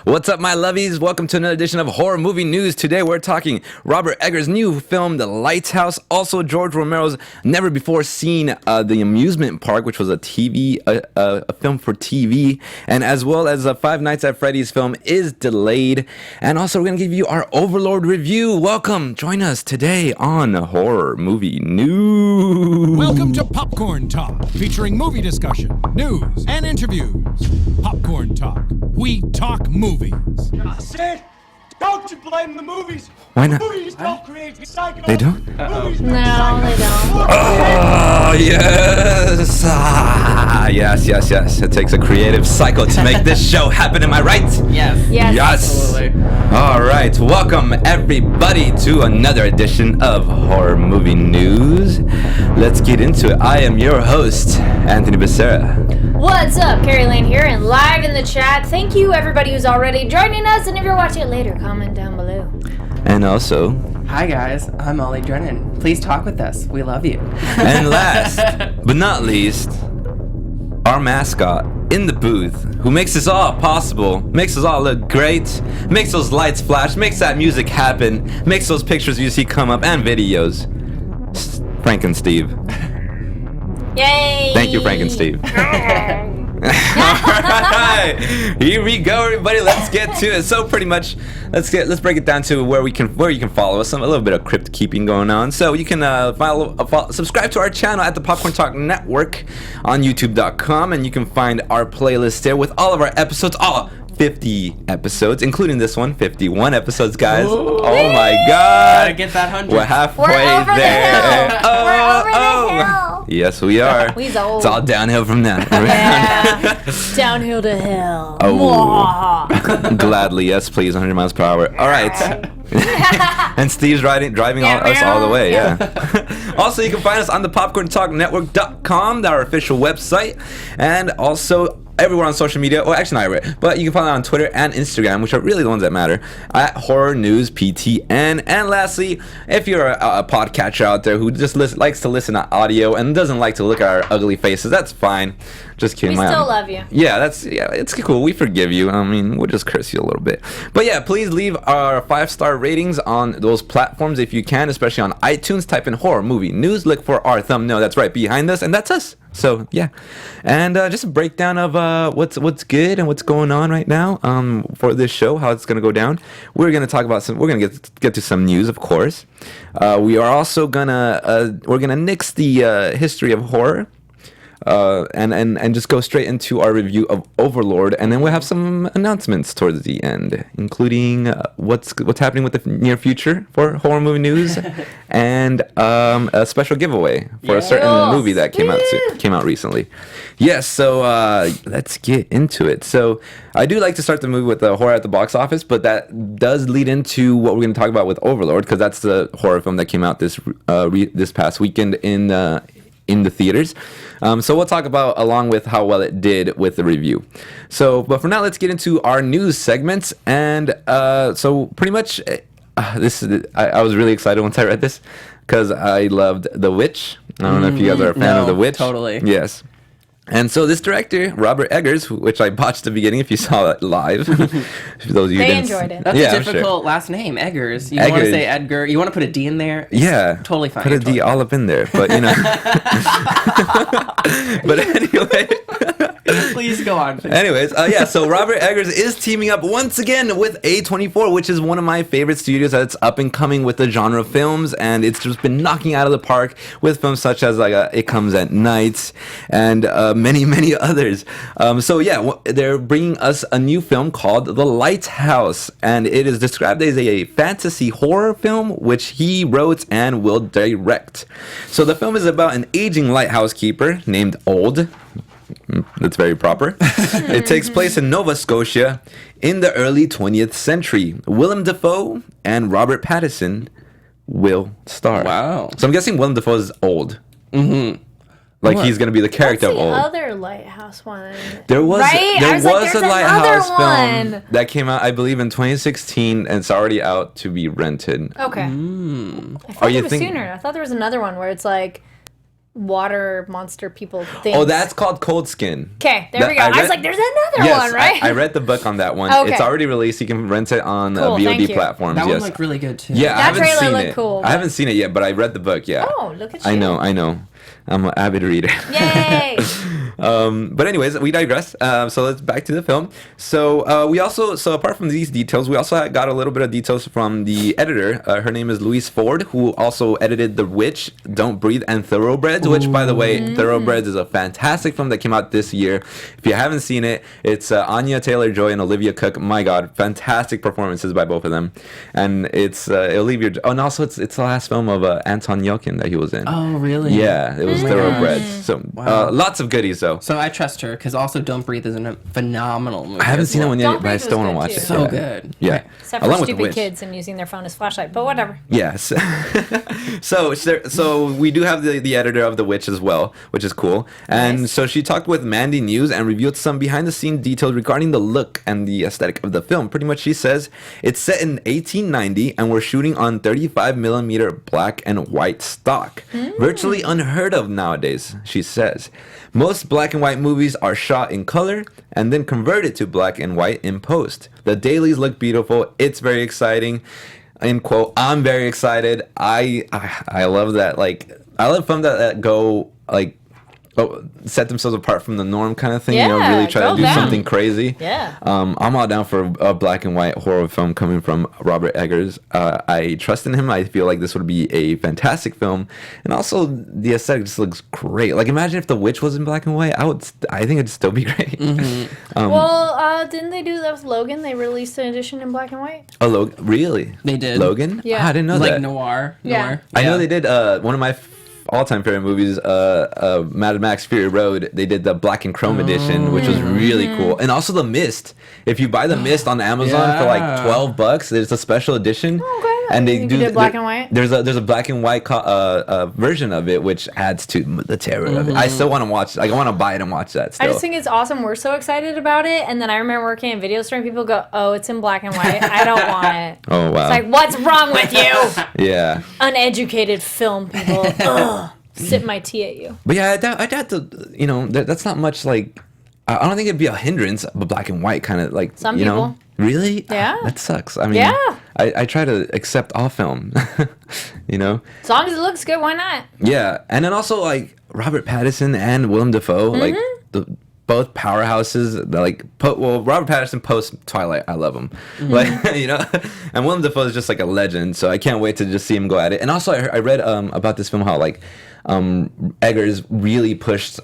What's up, my lovies? Welcome to another edition of Horror Movie News. Today we're talking Robert Eggers' new film, The Lighthouse. Also, George Romero's never-before-seen The Amusement Park, which was a film for TV. And as well as Five Nights at Freddy's film is delayed. And also, we're going to give you our Overlord review. Welcome. Join us today on Horror Movie News. Welcome to Popcorn Talk, featuring movie discussion, news, and interviews. Popcorn Talk. We talk movies. Sid, don't you blame the movies. Why not? Movies don't create psycho. They don't? Movies No, they don't. Oh, yes. Yes. It takes a creative cycle to make this show happen. Am I right? Yes. Yes. Absolutely. All right. Welcome, everybody, to another edition of Horror Movie News. Let's get into it. I am your host, Anthony Becerra. What's up? Carrie Lane here and live in the chat. Thank you, everybody who's already joining us. And if you're watching it later, comment down below. And also... Hi guys, I'm Ollie Drennan. Please talk with us. We love you. And last but not least, our mascot in the booth, who makes this all possible, makes us all look great, makes those lights flash, makes that music happen, makes those pictures you see come up, and videos. Frank and Steve. Yay! Thank you, Frank and Steve. Alright, here we go, everybody. Let's get to it. So pretty much, let's break it down to where you can follow us. A little bit of crypt keeping going on. So you can subscribe to our channel at the Popcorn Talk Network on YouTube.com, and you can find our playlist there with all of our episodes. All 50 episodes, including this one. 51 episodes, guys. Ooh. Oh my God! Gotta get that 100. We're halfway We're over there. the hill. We're over the hill. Yes, we are. We's old. It's all downhill from now. Yeah. Downhill to hell. Oh. Gladly, yes, please. 100 miles per hour. All right. And Steve's driving us all the way. Yeah. Also, you can find us on the PopcornTalkNetwork.com, our official website, and also everywhere on social media. Well, actually not everywhere, but you can find it on Twitter and Instagram, which are really the ones that matter, at Horror News PTN. And lastly, if you're a podcatcher out there who just likes to listen to audio and doesn't like to look at our ugly faces, that's fine. Just kidding. We still love you. Yeah, it's cool. We forgive you. I mean, we'll just curse you a little bit. But yeah, please leave our 5-star ratings on those platforms if you can, especially on iTunes. Type in Horror Movie News, look for our thumbnail that's right behind us, and that's us. So yeah, and just a breakdown of what's good and what's going on right now for this show, how it's gonna go down. We're gonna talk about we're gonna get to some news, of course. We are also gonna nix the history of horror. And just go straight into our review of Overlord, and then we'll have some announcements towards the end, including what's happening with the near future for Horror Movie News, and a special giveaway for a certain movie that came out recently. Yes, so let's get into it. So I do like to start the movie with the horror at the box office, but that does lead into what we're going to talk about with Overlord, because that's the horror film that came out this past weekend in the theaters. So we'll talk about along with how well it did with the review. So, but for now, let's get into our news segments. And so pretty much, I was really excited once I read this because I loved The Witch. I don't know if you guys are a fan of The Witch. Totally. Yes. And so this director, Robert Eggers, which I botched the beginning if you saw it live. Those of you They enjoyed it. That's a difficult last name, Eggers. You want to say Edgar. You want to put a D in there? Yeah. Totally fine. Put a D all up in there. But, you know. But anyway. Please go on. Anyways, so Robert Eggers is teaming up once again with A24, which is one of my favorite studios that's up and coming with the genre of films, and it's just been knocking out of the park with films such as It Comes at Night and many others. They're bringing us a new film called The Lighthouse, and it is described as a fantasy horror film which he wrote and will direct. So the film is about an aging lighthouse keeper named Old. That's very proper. It takes place in Nova Scotia in the early 20th century. Willem Dafoe and Robert Pattinson will star. Wow. So I'm guessing Willem Dafoe is Old. Mm-hmm. Like he's going to be the character of Old. What's the other Lighthouse one? There was a Lighthouse film one that came out, I believe, in 2016, and it's already out to be rented. Okay. I thought it was sooner. I thought there was another one where it's like water monster people things. Oh, that's called Cold Skin. Okay, there we go. I was like, there's another one, right? I read the book on that one. Okay. It's already released. You can rent it on Cool, VOD platforms. That yes. one looked really good too. Yeah, I That haven't trailer seen looked it. cool, I haven't seen it yet, but I read the book. Yeah. Oh, look at you. I know. I'm an avid reader. Yay! But anyways, we digress. So let's back to the film. So we also, apart from these details, we also got a little bit of details from the editor. Her name is Louise Ford, who also edited The Witch, Don't Breathe, and Thoroughbreds. Which, by the way, Thoroughbreds is a fantastic film that came out this year. If you haven't seen it, it's Anya Taylor-Joy and Olivia Cooke. My God, fantastic performances by both of them. And it'll leave your. Oh, and also it's the last film of Anton Yelchin that he was in. Oh, really? Yeah, it was Thoroughbreds. So lots of goodies though. So I trust her because also Don't Breathe is a phenomenal movie. I haven't seen that one yet, Don't but I Breathe still was want to good, watch too. it. So Yeah. good. Yeah. Except for Along with The stupid Witch. kids and using their phone as flashlight, but whatever. Yes. so we do have the editor of The Witch as well, which is cool. And Nice. so she talked with Mandy News and revealed some behind-the-scene details regarding the look and the aesthetic of the film. Pretty much, she says it's set in 1890 and we're shooting on 35mm black and white stock. Virtually unheard of nowadays, she says. Most black and white movies are shot in color and then converted to black and white in post. The dailies look beautiful. It's very exciting. End quote. I'm very excited. I love that. Like, I love films that go like set themselves apart from the norm kind of thing. Yeah, Really try go to do down. something crazy. Yeah. I'm all down for a black and white horror film coming from Robert Eggers. I trust in him. I feel like this would be a fantastic film, and also the aesthetic just looks great. Like, imagine if The Witch was in black and white. I think it'd still be great. Didn't they do that with Logan? They released an edition in black and white. Oh, Logan, really? They did. Logan? Yeah. I didn't know Like that. noir. Yeah. I know they did one of my all-time favorite movies, Mad Max Fury Road. They did the black and chrome edition, which was really cool. And also The Mist. If you buy The Mist on Amazon for like Yeah. $12, there's a special edition. Okay. And they You do did black and white? There's a black and white version of it, which adds to the terror of it. I still want to watch. Like, I want to buy it and watch that. Still. I just think it's awesome. We're so excited about it. And then I remember working in video store and people go, oh, it's in black and white. I don't want it. Oh wow. It's like, what's wrong with you? Yeah. Uneducated film people. Ugh. Sip my tea at you. But yeah, I doubt that's not much like. I don't think it'd be a hindrance, but black and white kind of like. Some you people. know? Really? Yeah. That sucks. I mean. Yeah. I try to accept all film. You know. As long as it looks good, why not? Yeah, and then also like Robert Pattinson and Willem Dafoe, like both powerhouses. Robert Pattinson post Twilight, I love him. Like and Willem Dafoe is just like a legend. So I can't wait to just see him go at it. And also I read about this film how like Eggers really pushed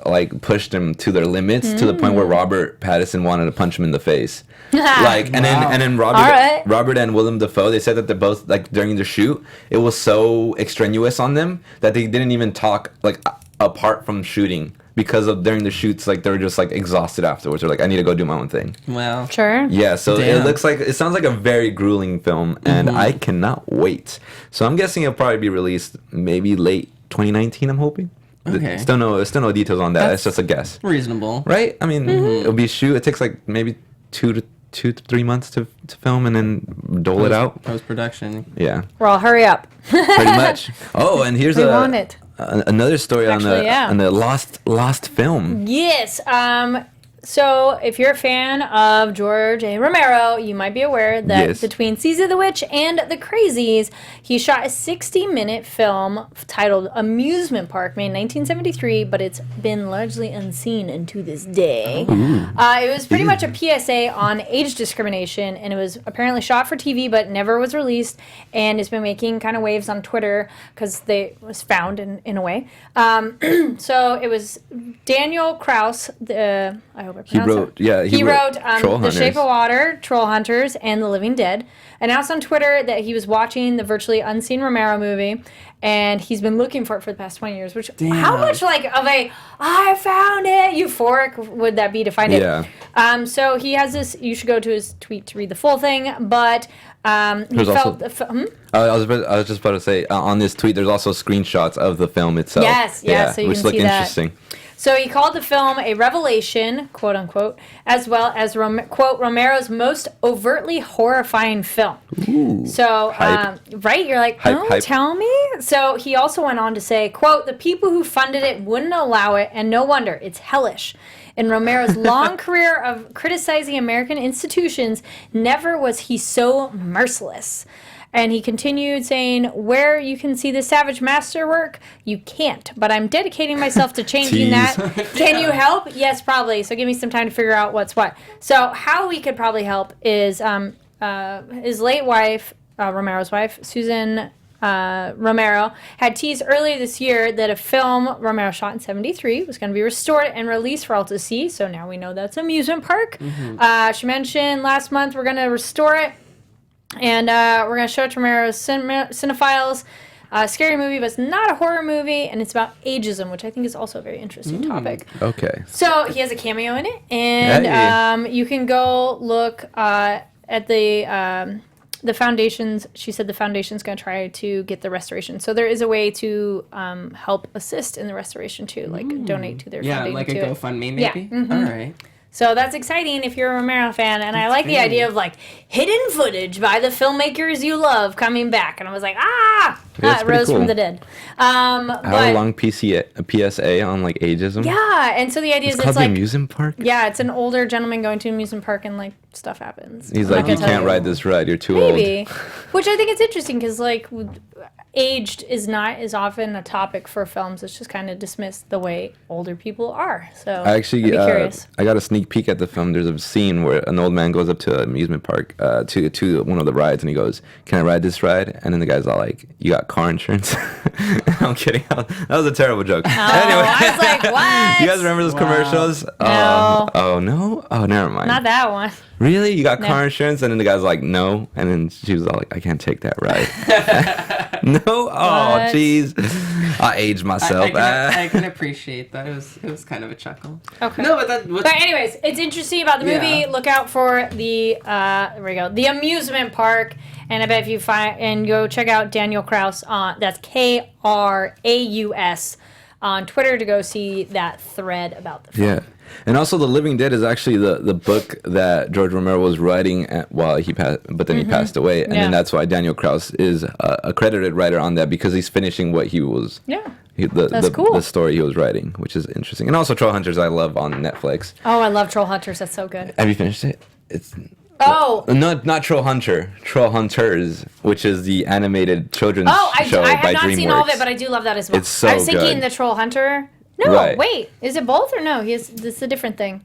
him to their limits to the point where Robert Pattinson wanted to punch him in the face. Like and then Robert and Willem Dafoe, they said that they're both like during the shoot, it was so extraneous on them that they didn't even talk like apart from shooting because of during the shoots, like they were just like exhausted afterwards. They're like, I need to go do my own thing. Well. Sure. Yeah, so Damn. it sounds like a very grueling film, and I cannot wait. So I'm guessing it'll probably be released maybe late 2019. I'm hoping. Okay. Still no details on that. It's just a guess, Reasonable. right? I mean, it'll be shoot. It takes like maybe 2 to 3 months to film and then dole it out. Post production. Yeah, Well, hurry up. pretty much. Oh, and here's We want it. another story Actually, yeah. on the lost film. Yes. So if you're a fan of George Romero, you might be aware that Yes. between Season of the Witch and The Crazies, he shot a 60-minute film titled Amusement Park, made in 1973, but it's been largely unseen unto this day. It was pretty much a PSA on age discrimination, and it was apparently shot for TV, but never was released, and it's been making kind of waves on Twitter because it was found in a way. So it was Daniel Krauss, I hope I He pronounced wrote, He wrote Troll The Shape Hunters. of Water, Troll Hunters, and The Living Dead. Announced on Twitter that he was watching the virtually unseen Romero movie, and he's been looking for it for the past 20 years. Which how much like of a I found it euphoric would that be to find it? Yeah. So he has this. You should go to his tweet to read the full thing, but he There's felt. also- I was just about to say on this tweet, there's also screenshots of the film itself. Yes, so you which can look see that. interesting. So he called the film a revelation, quote unquote, as well as, quote, Romero's most overtly horrifying film. Ooh, so, right? You're like, hype. Tell me? So he also went on to say, quote, the people who funded it wouldn't allow it, and no wonder, it's hellish. In Romero's long career of criticizing American institutions, never was he so merciless. And he continued saying, where you can see the savage masterwork, you can't. But I'm dedicating myself to changing that. Can you help? Yes, probably. So give me some time to figure out what's what. So how we could probably help is his late wife, Romero's wife, Susan Romero, had teased earlier this year that a film Romero shot in 1973 was going to be restored and released for all to see. So now we know that's Amusement Park. She mentioned last month we're going to restore it. And we're going to show it to Romero's cinephiles. Scary movie, but it's not a horror movie. And it's about ageism, which I think is also a very interesting topic. Okay. So he has a cameo in it. And you can go look at the foundations. She said the foundation's going to try to get the restoration. So there is a way to help assist in the restoration, too. Like donate to their foundation. Yeah, like a GoFundMe, maybe? Yeah. All right. So that's exciting if you're a Romero fan, and I like the idea of like hidden footage by the filmmakers you love coming back. And I was like, it rose from the dead. Hour-long PSA on like ageism. Yeah, and so the idea is it's called like the amusement park. Yeah, it's an older gentleman going to an amusement park, and like stuff happens. He's like, you can't ride this ride. You're too old. Which I think it's interesting because like aged is not as often a topic for films. It's just kind of dismissed the way older people are. So I actually, I'd be curious. I got a sneak peek at the film. There's a scene where an old man goes up to an amusement park, to one of the rides, and he goes, "Can I ride this ride?" And then the guy's all like, "You got car insurance?" I'm kidding. That was a terrible joke. Anyway, I was like, what? You guys remember those commercials? No. Oh no. Oh, never mind. Not that one. Really? You got car insurance? And then the guy's like, no. And then she was all like, I can't take that ride. No? Oh, jeez. I aged myself. I can appreciate that. It was kind of a chuckle. Okay. No, but anyways, it's interesting about the movie. Yeah. Look out for the, there we go, the Amusement Park. And I bet if you find, and go check out Daniel Kraus on, that's Kraus on Twitter to go see that thread about the film. Yeah. And also, The Living Dead is actually the book that George Romero was writing while he passed, but then he passed away, and then that's why Daniel Kraus is a credited writer on that because he's finishing what he was. Yeah, that's cool. The story he was writing, which is interesting. And also, Troll Hunters, I love on Netflix. Oh, I love Troll Hunters. That's so good. Have you finished it? It's. Oh. No, not Troll Hunter. Troll Hunters, which is the animated children's show by DreamWorks. I have not seen all of it, but I do love that as well. It's so I was thinking good. The Troll Hunter. No, wait. Is it both or no? It's a different thing.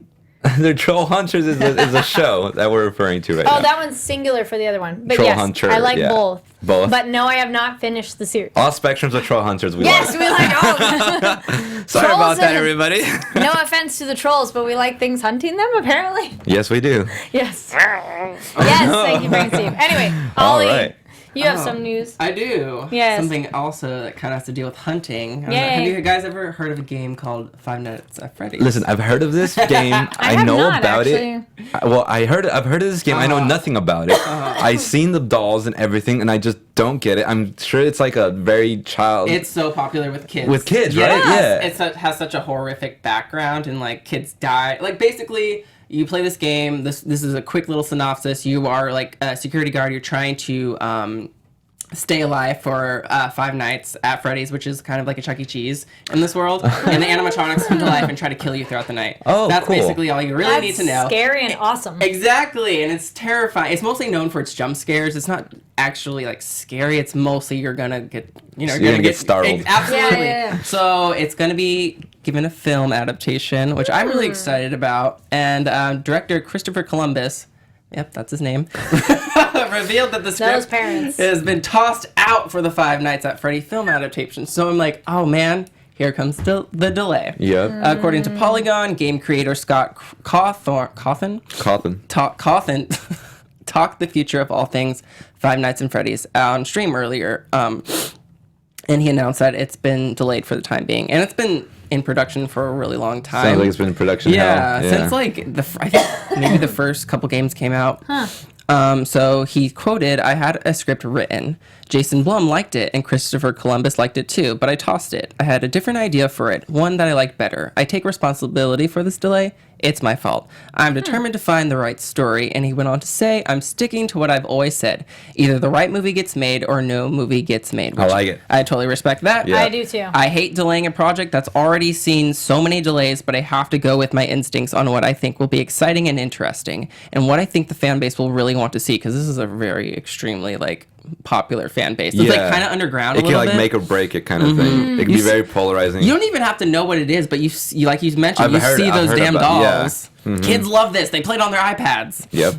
The Troll Hunters is a show that we're referring to right now. Oh, that one's singular for the other one. But Troll yes, Hunter, I like both. Both? But no, I have not finished the series. All spectrums of Troll Hunters we like. Yes, we like all. Sorry about that, everybody. No offense to the trolls, but we like things hunting them, apparently. Yes, we do. Yes. Yes, thank you, Frank Steve. Anyway, Ollie. All right. You have some news. I do. Yes. Something also that kind of has to deal with hunting. Have you guys ever heard of a game called Five Nights at Freddy's? Listen, I've heard of this game. I know not, about actually. it. Well, I've heard of this game. I know nothing about it. I've seen the dolls and everything, and I just don't get it. I'm sure it's like a very child. It's so popular with kids. With kids, right? Yeah. It has such a horrific background, and like kids die. Like basically. You play this game. This is a quick little synopsis. You are like a security guard. You're trying to stay alive for 5 nights at Freddy's, which is kind of like a Chuck E. Cheese in this world. And the animatronics come to life and try to kill you throughout the night. Oh, That's cool. basically all you really need to know. Scary and awesome. Exactly, and it's terrifying. It's mostly known for its jump scares. It's not actually like scary. It's mostly you're gonna get, you're gonna get startled. Absolutely. Yeah. So it's gonna be given a film adaptation, which I'm really excited about. And director Christopher Columbus, yep, that's his name, revealed that the script has been tossed out for the Five Nights at Freddy film adaptation. So I'm like, oh man, here comes the delay. Yep. According to Polygon, game creator Scott Cawthon talked the future of all things Five Nights at Freddy's on stream earlier. And he announced that it's been delayed for the time being. And it's been in production for a really long time. Sounds like it's been in production. Yeah, since like I think maybe the first couple games came out. So he quoted, "I had a script written. Jason Blum liked it, and Christopher Columbus liked it too, but I tossed it. I had a different idea for it, one that I liked better. I take responsibility for this delay. It's my fault. I'm determined to find the right story." And he went on to say, "I'm sticking to what I've always said. Either the right movie gets made or no movie gets made." I like it. I totally respect that. Yeah. I do too. I hate delaying a project that's already seen so many delays, but I have to go with my instincts on what I think will be exciting and interesting, and what I think the fan base will really want to see, because this is a very extremely like popular fan base. It's like kind of underground. It a can little like bit. make or break it kind of thing. It can be very polarizing. You don't even have to know what it is, but you like you mentioned, I've see those heard damn about- yeah. dolls. Kids love this. They play it on their iPads. Yep.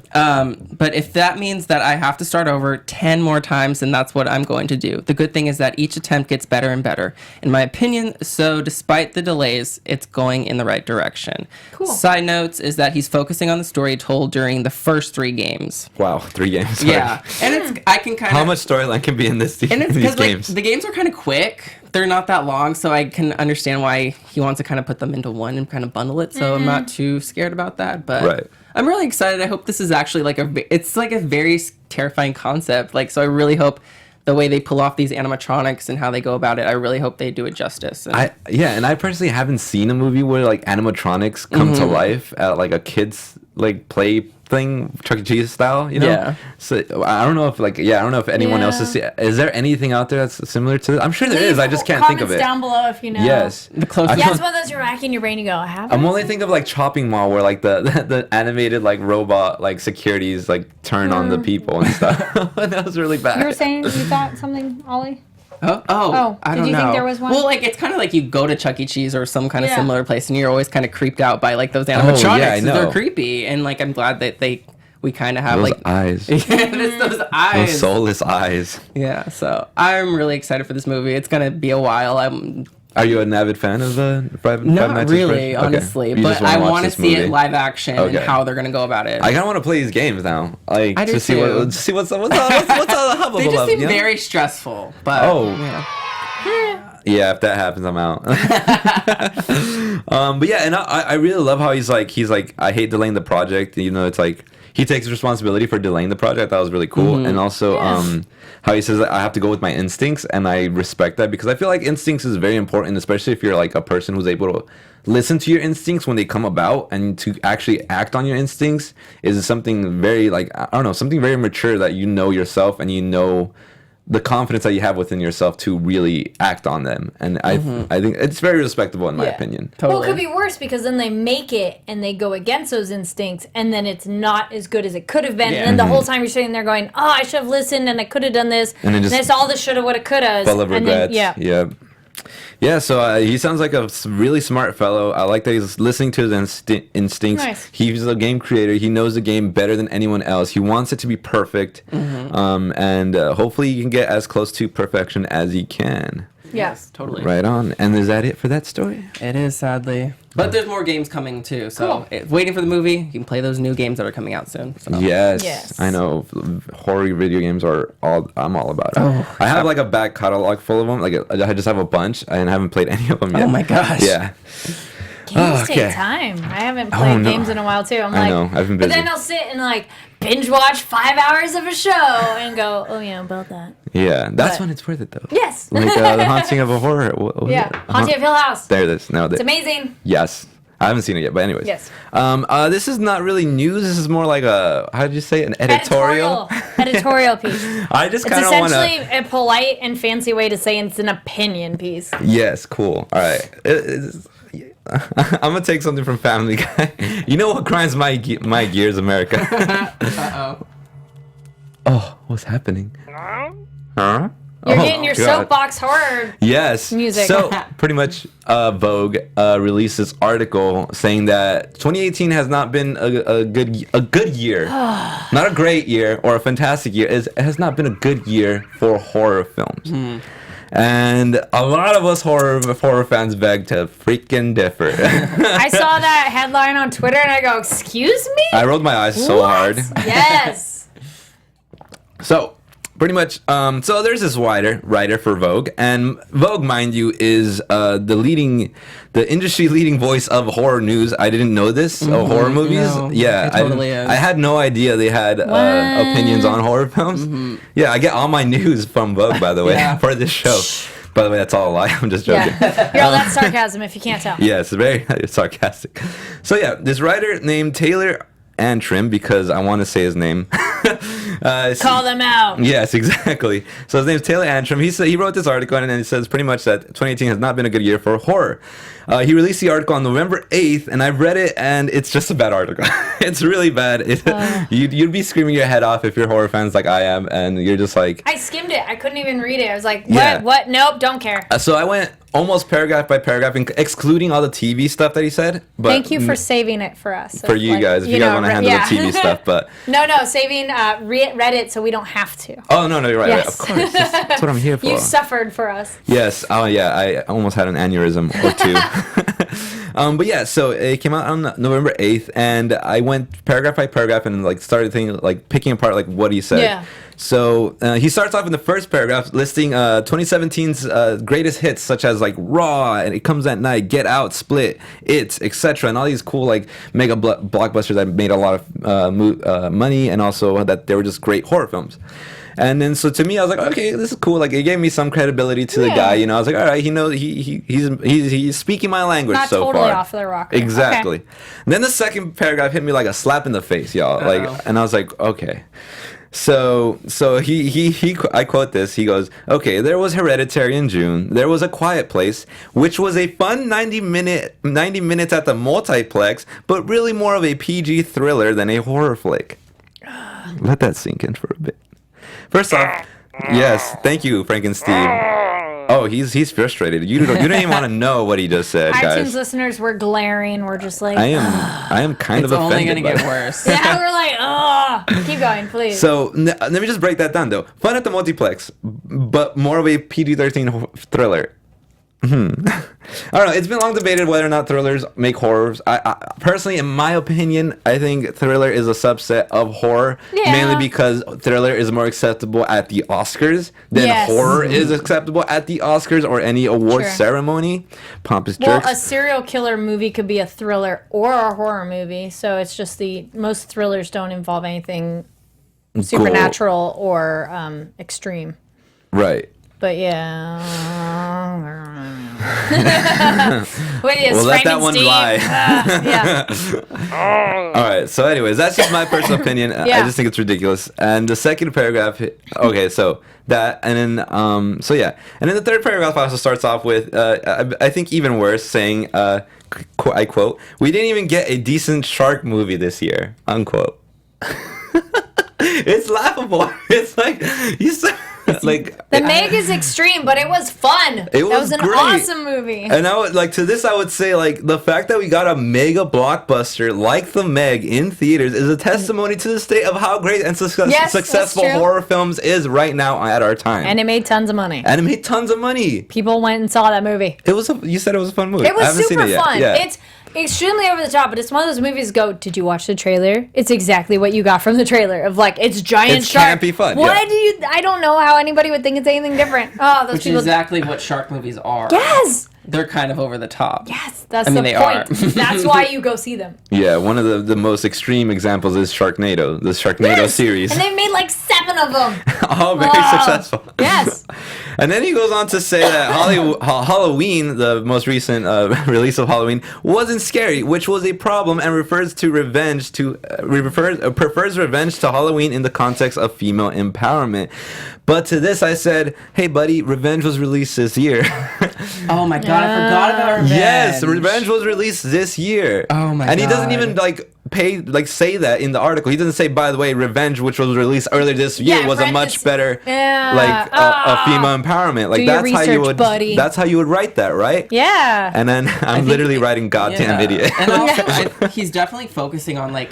But if that means that I have to start over 10 more times, then that's what I'm going to do. The good thing is that each attempt gets better and better, in my opinion. So despite the delays, it's going in the right direction. Cool. Side notes is that he's focusing on the story told during the first 3 games. Wow, 3 games. Yeah. And I can kind of... How much storyline can be in this And it's these because like, games? the games are kind of quick. They're not that long, so I can understand why he wants to kind of put them into one and kind of bundle it. So I'm not too scared about that. But Right. I'm really excited. I hope this is actually like it's like a very terrifying concept. Like, so I really hope the way they pull off these animatronics and how they go about it, I really hope they do it justice. And And I personally haven't seen a movie where like animatronics come to life at like a kid's like play thing, Chuck E. Cheese style, you know? Yeah. So I don't know if anyone else has seen. Is there anything out there that's similar to this? I'm sure there is. I just can't think of it. Comments down below if you know. Yes. The closest- Yeah, it's one of those you're racking your brain. You go, I have. I'm only thinking of like Chopping Mall, where like the animated like robot like securities like turn on the people and stuff. That was really bad. You were saying you thought something, Ollie? Oh, I did don't you know. think there was one? Well, like it's kind of like you go to Chuck E. Cheese or some kind of Yeah. similar place, and you're always kind of creeped out by like those animatronics. yeah, I 'Cause They're know. creepy, and like I'm glad that we kind of have Those like eyes. it's those eyes. Those soulless eyes. Yeah, so I'm really excited for this movie. It's gonna be a while. I'm Are you an avid fan of Five not Nights at really, Freddy's? Okay. honestly, You but just wanna I watch want to this see movie. it live action and Okay. how they're gonna go about it. I kind of want to play these games now, like I do to see too. to see what's all the hubbub They just about, seem you know? very stressful, but Oh. you know. Yeah, if that happens, I'm out. But yeah, and I really love how he's like I hate delaying the project. You know, it's like he takes responsibility for delaying the project. That was really cool, and also how he says that I have to go with my instincts, and I respect that because I feel like instincts is very important, especially if you're like a person who's able to listen to your instincts when they come about, and to actually act on your instincts is something very like I don't know, something very mature that you know yourself and you know the confidence that you have within yourself to really act on them. And I think it's very respectable in my Yeah. opinion. Well, it could be worse because then they make it and they go against those instincts, and then it's not as good as it could have been. Yeah. And then the whole time you're sitting there going, "Oh, I should have listened, and I could have done this." And then just it's all the shoulda, woulda, coulda. Full of regrets. Yeah. Yeah, so he sounds like a really smart fellow. I like that he's listening to his instincts. Nice. He's a game creator. He knows the game better than anyone else. He wants it to be perfect. And hopefully he can get as close to perfection as he can. Yes. Totally. Right on. And is that it for that story? It is, sadly. But there's more games coming, too. So waiting for the movie, you can play those new games that are coming out soon. So. Yes. I know. Horror video games I'm all about it. I have like a back catalog full of them. Like I just have a bunch and I haven't played any of them yet. Oh, my gosh. Yeah. Games okay. take time. I haven't played no. games in a while too. I'm I like, know, I've been But busy. then I'll sit and like binge watch 5 hours of a show and go, "Oh yeah, about that." Yeah. That's But- when it's worth it though. Yes. Like The Haunting of a Horror. What was Yeah. it? Haunting of Hill House. There it is. No, It's amazing. Yes. I haven't seen it yet, but anyways. Yes. This is not really news. This is more like how did you say it? An editorial? Editorial piece. I just It's kind of want essentially to. a polite and fancy way to say it's an opinion piece. Yes, cool. All right. I'm gonna take something from Family Guy. You know what grinds my gears, America? Uh-oh. Oh, what's happening? Huh? You're Oh, getting your God. soapbox horror. Yes. Music. So pretty much, Vogue released this article saying that 2018 has not been a good year, not a great year or a fantastic year. It has not been a good year for horror films. And a lot of us horror fans beg to freaking differ. I saw that headline on Twitter and I go, "Excuse me?" I rolled my eyes so What? hard. Yes. So, pretty much. So there's this writer for Vogue, and Vogue, mind you, is the industry leading voice of horror news. I didn't know this. Horror movies. No, Yeah, it totally is. I had no idea they had opinions on horror films. Yeah, I get all my news from Vogue, by the way, for this show. By the way, that's all a lie. I'm just joking. Yeah. You're all that sarcasm if you can't tell. Yes, very sarcastic. So yeah, this writer named Taylor Antrim, because I want to say his name. Call them out. Yes, exactly. So his name is Taylor Antrim. He wrote this article, and it says pretty much that 2018 has not been a good year for horror. He released the article on November 8th, and I've read it, and it's just a bad article. It's really bad. You'd be screaming your head off if you're horror fans like I am, and you're just like... I skimmed it. I couldn't even read it. I was like, what? What? Nope, don't care. So I went almost paragraph by paragraph, excluding all the TV stuff that he said. But thank you for saving it for us. For you guys, if you guys want to handle the TV stuff. But No, saving Reddit so we don't have to. Oh, no, you're right. Yes. Right. Of course. That's what I'm here for. You suffered for us. Yes. Oh, yeah. I almost had an aneurysm or two. But yeah, so it came out on November 8th, and I went paragraph by paragraph and like started thinking, like picking apart like what he said. Yeah. So he starts off in the first paragraph listing 2017's greatest hits, such as like Raw, and It Comes at Night, Get Out, Split, It, etc., and all these cool like mega blockbusters that made a lot of money, and also that they were just great horror films. And then, so to me, I was like, okay, this is cool. Like, it gave me some credibility to the guy. You know, I was like, all right, he knows he's speaking my language Not so totally far. off the rocker. Exactly. Okay. And then the second paragraph hit me like a slap in the face, y'all. Like, and I was like, okay. So I quote this. He goes, okay, there was Hereditary in June. There was A Quiet Place, which was a fun 90 minutes at the multiplex, but really more of a PG thriller than a horror flick. Let that sink in for a bit. First off, yes, thank you, Frank and Steve. Oh, he's frustrated. You don't even want to know what he just said, guys. iTunes listeners were glaring. We're just like, I am kind of It's only offended. going to get worse. yeah, we're like, oh, keep going, please. So let me just break that down, though. Fun at the multiplex, but more of a PG-13 thriller. I don't know. It's been long debated whether or not thrillers make horrors. I personally, in my opinion, I think thriller is a subset of horror, mainly because thriller is more acceptable at the Oscars than horror is acceptable at the Oscars or any award ceremony. Pompous jerks. Well, a serial killer movie could be a thriller or a horror movie, so it's just most thrillers don't involve anything supernatural or extreme. Right. But yeah. We'll let that one lie. Yeah. All right. So, anyways, that's just my personal opinion. I just think it's ridiculous. And the second paragraph, okay, so that, and then, so yeah, and then the third paragraph also starts off with, I think even worse, saying, I quote, "We didn't even get a decent shark movie this year," unquote. It's laughable. It's like you said. Like The Meg is extreme, but it was fun. That was an awesome movie. And I would I would say like the fact that we got a mega blockbuster like The Meg in theaters is a testimony to the state of how great and successful horror films is right now at our time. And it made tons of money. People went and saw that movie. You said it was a fun movie. It was I haven't super seen it yet. fun. Yeah. It's extremely over the top, but it's one of those movies did you watch the trailer? It's exactly what you got from the trailer of like, it's giant shark. It's campy fun. I don't know how anybody would think it's anything different. Oh, those Which is exactly what shark movies are. Yes! They're kind of over the top. Yes, that's the point. Are. That's why you go see them. Yeah, one of the most extreme examples is Sharknado, the Sharknado series. And they made like 7 of them. All very successful. Yes. And then he goes on to say that Halloween, the most recent release of Halloween, wasn't scary, which was a problem, and prefers revenge to Halloween in the context of female empowerment. But to this I said, hey buddy, Revenge was released this year. Oh my god, I forgot about Revenge. Yes, Revenge was released this year. Oh my god. And he doesn't even say that in the article. He doesn't say, by the way, Revenge, which was released earlier this year, was a much better a female empowerment. Like that's how you would write that, right? Yeah. And then I'm literally writing goddamn idiot. And also, he's definitely focusing on like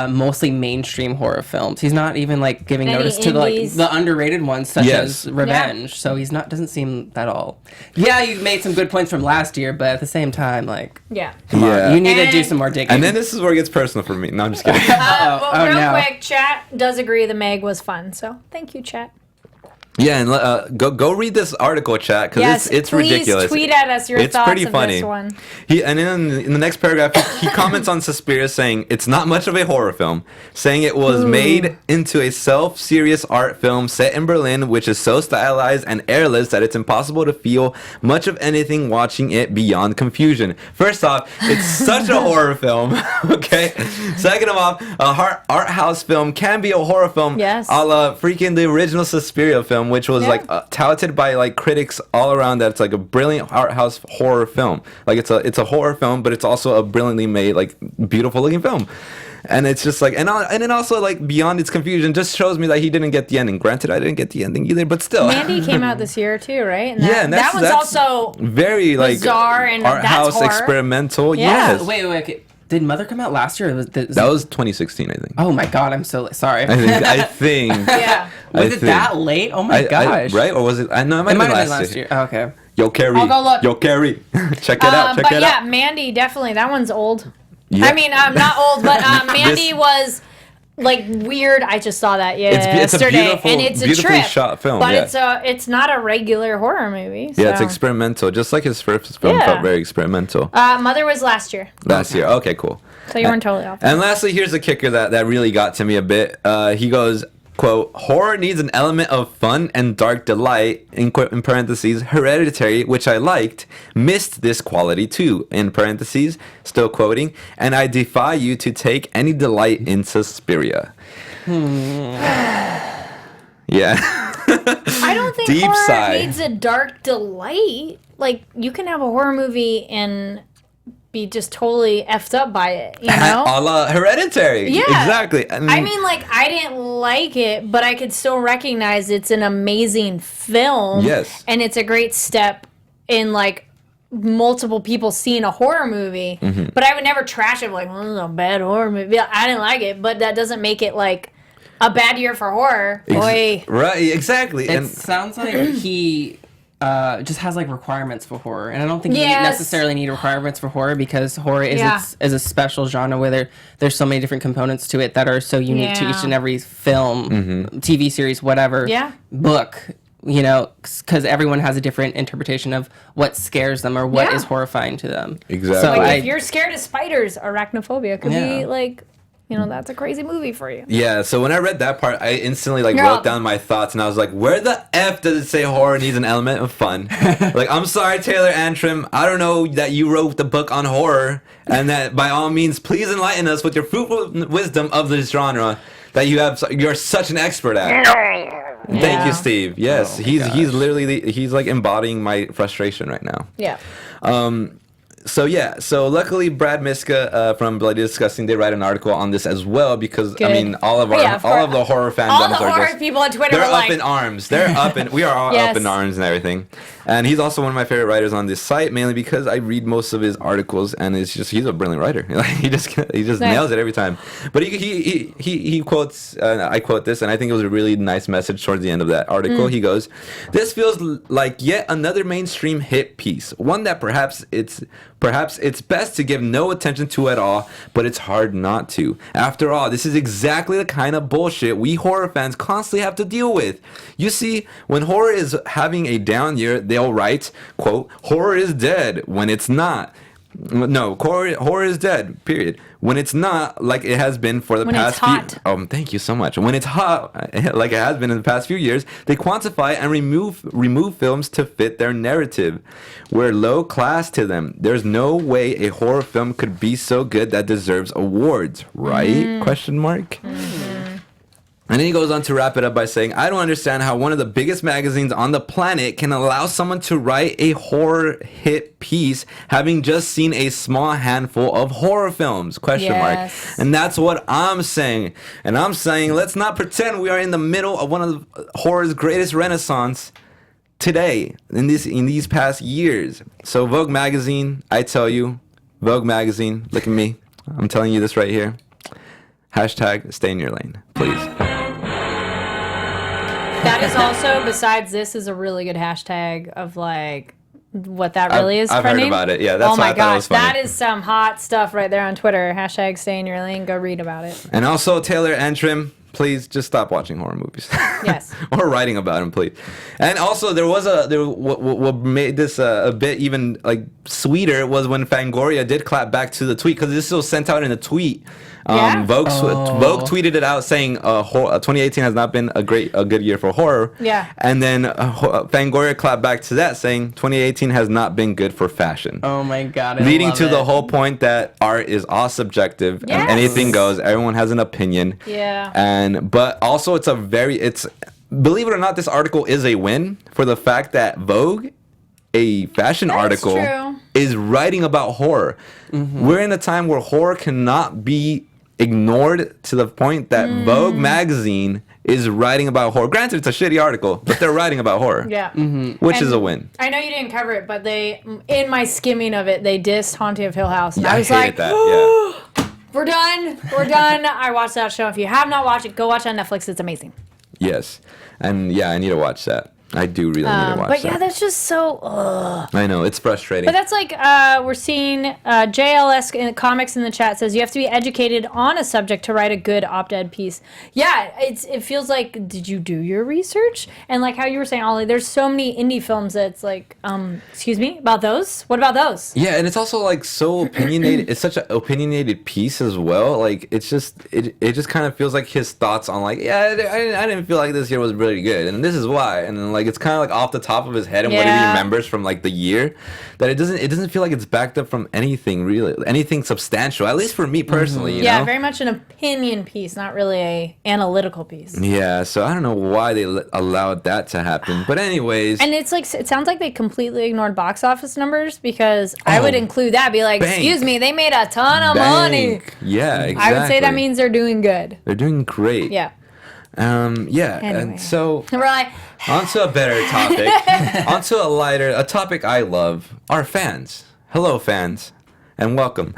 mostly mainstream horror films. He's not even like giving notice to the underrated ones such as Revenge. Yeah. So doesn't seem that all. Yeah, you made some good points from last year, but at the same time, like, come on, you need to do some more digging. And then this is where it gets personal for me. No, I'm just kidding. Real quick, chat does agree the Meg was fun. So thank you, chat. Yeah, and go read this article, chat, because Yes, it's please ridiculous. tweet at us your It's thoughts pretty of funny. this one. And then in the next paragraph, he comments on Suspiria, saying it's not much of a horror film, saying it was made into a self-serious art film set in Berlin, which is so stylized and airless that it's impossible to feel much of anything watching it beyond confusion. First off, it's such a horror film. Okay. Second of all, a art house film can be a horror film. Yes. A la freaking the original Suspiria film, which was like touted by like critics all around that it's like a brilliant art house horror film. Like it's a horror film, but it's also a brilliantly made, like beautiful looking film. And it's just like, and then also like beyond its confusion, just shows me that he didn't get the ending. Granted, I didn't get the ending either, but still. Mandy came out this year too, right? And Yeah, and that one's that's also very like bizarre and art that's house horror. experimental. Yeah. Yes, Wait. Okay. Did Mother come out last year? Or that was 2016, I think. Oh my god, I'm so sorry. I think. yeah. Was it that late? Oh my gosh. right? Or was it? I know it might It have might been have been last last year. year. Oh, okay. Yo, Carrie. I'll go look. Yo, Carrie. Check it out. Check but it yeah, out. Mandy definitely. That one's old. Yeah. I mean, not old, but Mandy was like weird. I just saw that It's a yesterday, beautiful- and it's a beautifully trip. shot film, but yeah. it's not a regular horror movie. So. Yeah, it's experimental. Just like his first film Yeah. felt very experimental. Mother was last year, Last year. Okay, cool. so you weren't totally off. And lastly, here's the kicker that really got to me a bit. He goes, quote, horror needs an element of fun and dark delight, in parentheses, Hereditary, which I liked, missed this quality too, in parentheses, still quoting, and I defy you to take any delight in Suspiria. Yeah. I don't think Deep horror sigh. needs a dark delight. Like, you can have a horror movie and be just totally effed up by it, you know? A la Hereditary. Yeah. Exactly. I mean, like, I didn't like it, but I could still recognize it's an amazing film. Yes. And it's a great step in, like, multiple people seeing a horror movie. Mm-hmm. But I would never trash it, like, this is a bad horror movie. I didn't like it, but that doesn't make it, like, a bad year for horror. Boy. Right, exactly. It And sounds like he just has like requirements for horror, and I don't think you Yes. necessarily need requirements for horror because horror is Yeah. is a special genre where there's so many different components to it that are so unique to Yeah. each and every film, TV series, whatever, Yeah. book. You know, because everyone has a different interpretation of what scares them or what Yeah. is horrifying to them. Exactly. So Like, I, if you're scared of spiders, arachnophobia could be, Yeah. like, you know, that's a crazy movie for you. yeah, so when I read that part, I instantly like You're wrote up. down my thoughts, and I was like, "Where the f does it say horror needs an element of fun?" Like, I'm sorry, Taylor Antrim. I don't know that you wrote the book on horror, and that by all means, please enlighten us with your fruitful wisdom of this genre that you're such an expert at. Thank Yeah. you, Steve. Yes, he's literally he's like embodying my frustration right now. Yeah. So luckily Brad Miska from Bloody Disgusting did write an article on this as well, because I Good. mean all of the horror fandoms All the are horror just people on Twitter they're were up like, in arms. They're up in we are all Yes. up in arms and everything. And he's also one of my favorite writers on this site, mainly because I read most of his articles, and it's just he's a brilliant writer. Like, he just Nice. nails it every time. But he quotes I quote this, and I think it was a really nice message towards the end of that article. He goes, "This feels like yet another mainstream hit piece, one that perhaps it's best to give no attention to at all, but it's hard not to. After all, this is exactly the kind of bullshit we horror fans constantly have to deal with. You see, when horror is having a down year, they'll write, quote, horror is dead, when it's not. No, horror is dead, period. When it's not, like it has been for the When past it's hot. few... Oh, thank you so much. When it's hot, like it has been in the past few years, they quantify and remove films to fit their narrative. We're low class to them. There's no way a horror film could be so good that deserves awards, right? Question mark. And then he goes on to wrap it up by saying, I don't understand how one of the biggest magazines on the planet can allow someone to write a horror hit piece having just seen a small handful of horror films, question mark. Yes. And that's what I'm saying. And I'm saying, let's not pretend we are in the middle of one of the horror's greatest renaissance today, in these past years. So Vogue magazine, I tell you, Vogue magazine, look at me. I'm telling you this right here. Hashtag stay in your lane, please. That is also, besides this, is a really good hashtag of like what that really is. I've heard trending. about it. Yeah, that's oh why my I thought it gosh, was funny. that is some hot stuff right there on Twitter. Hashtag stay in your lane. Go read about it. And also, Taylor Antrim, please just stop watching horror movies. Yes. Or writing about them, please. And also, what made this a bit even like sweeter was when Fangoria did clap back to the tweet, because this was sent out in a tweet. Yeah? Vogue tweeted it out saying 2018 has not been a good year for horror. Yeah. And then Fangoria clapped back to that saying 2018 has not been good for fashion. Oh my god. Leading to the whole point that art is all subjective Yes. and anything goes. Everyone has an opinion. Yeah. But also it's believe it or not, this article is a win for the fact that Vogue, a fashion article, true. is writing about horror. We're in a time where horror cannot be ignored to the point that Vogue magazine is writing about horror. Granted, it's a shitty article, but they're writing about horror. Yeah. Which is a win. I know you didn't cover it, but in my skimming of it, they dissed Haunting of Hill House. And Yeah, I was hated like, that. Yeah. we're done. We're done. I watched that show. If you have not watched it, go watch it on Netflix. It's amazing. Yes. And yeah, I need to watch that. I do really need to watch But that. yeah, that's just so. I know, it's frustrating. But that's like we're seeing JLS in comics in the chat says you have to be educated on a subject to write a good op-ed piece. Yeah, it feels like, did you do your research? And like how you were saying, Ollie, there's so many indie films that's like, excuse me, about those? What about those? Yeah, and it's also like so opinionated. It's such an opinionated piece as well. Like it just kind of feels like his thoughts on like, yeah, I didn't feel like this year was really good, and this is why. And then like it's kind of like off the top of his head and what he remembers from like the year, that it doesn't feel like it's backed up from anything really, anything substantial. At least for me personally, you know? Very much an opinion piece, not really a analytical piece. Yeah, so I don't know why they allowed that to happen, but anyways. And it's like, it sounds like they completely ignored box office numbers, because I would include that, be like, bank. excuse me, they made a ton of money. Yeah, exactly. I would say that means they're doing good. they're doing great. Yeah. Yeah, Anyway. and so We're like, onto a better topic, onto a topic I love, our fans. Hello, fans, and welcome.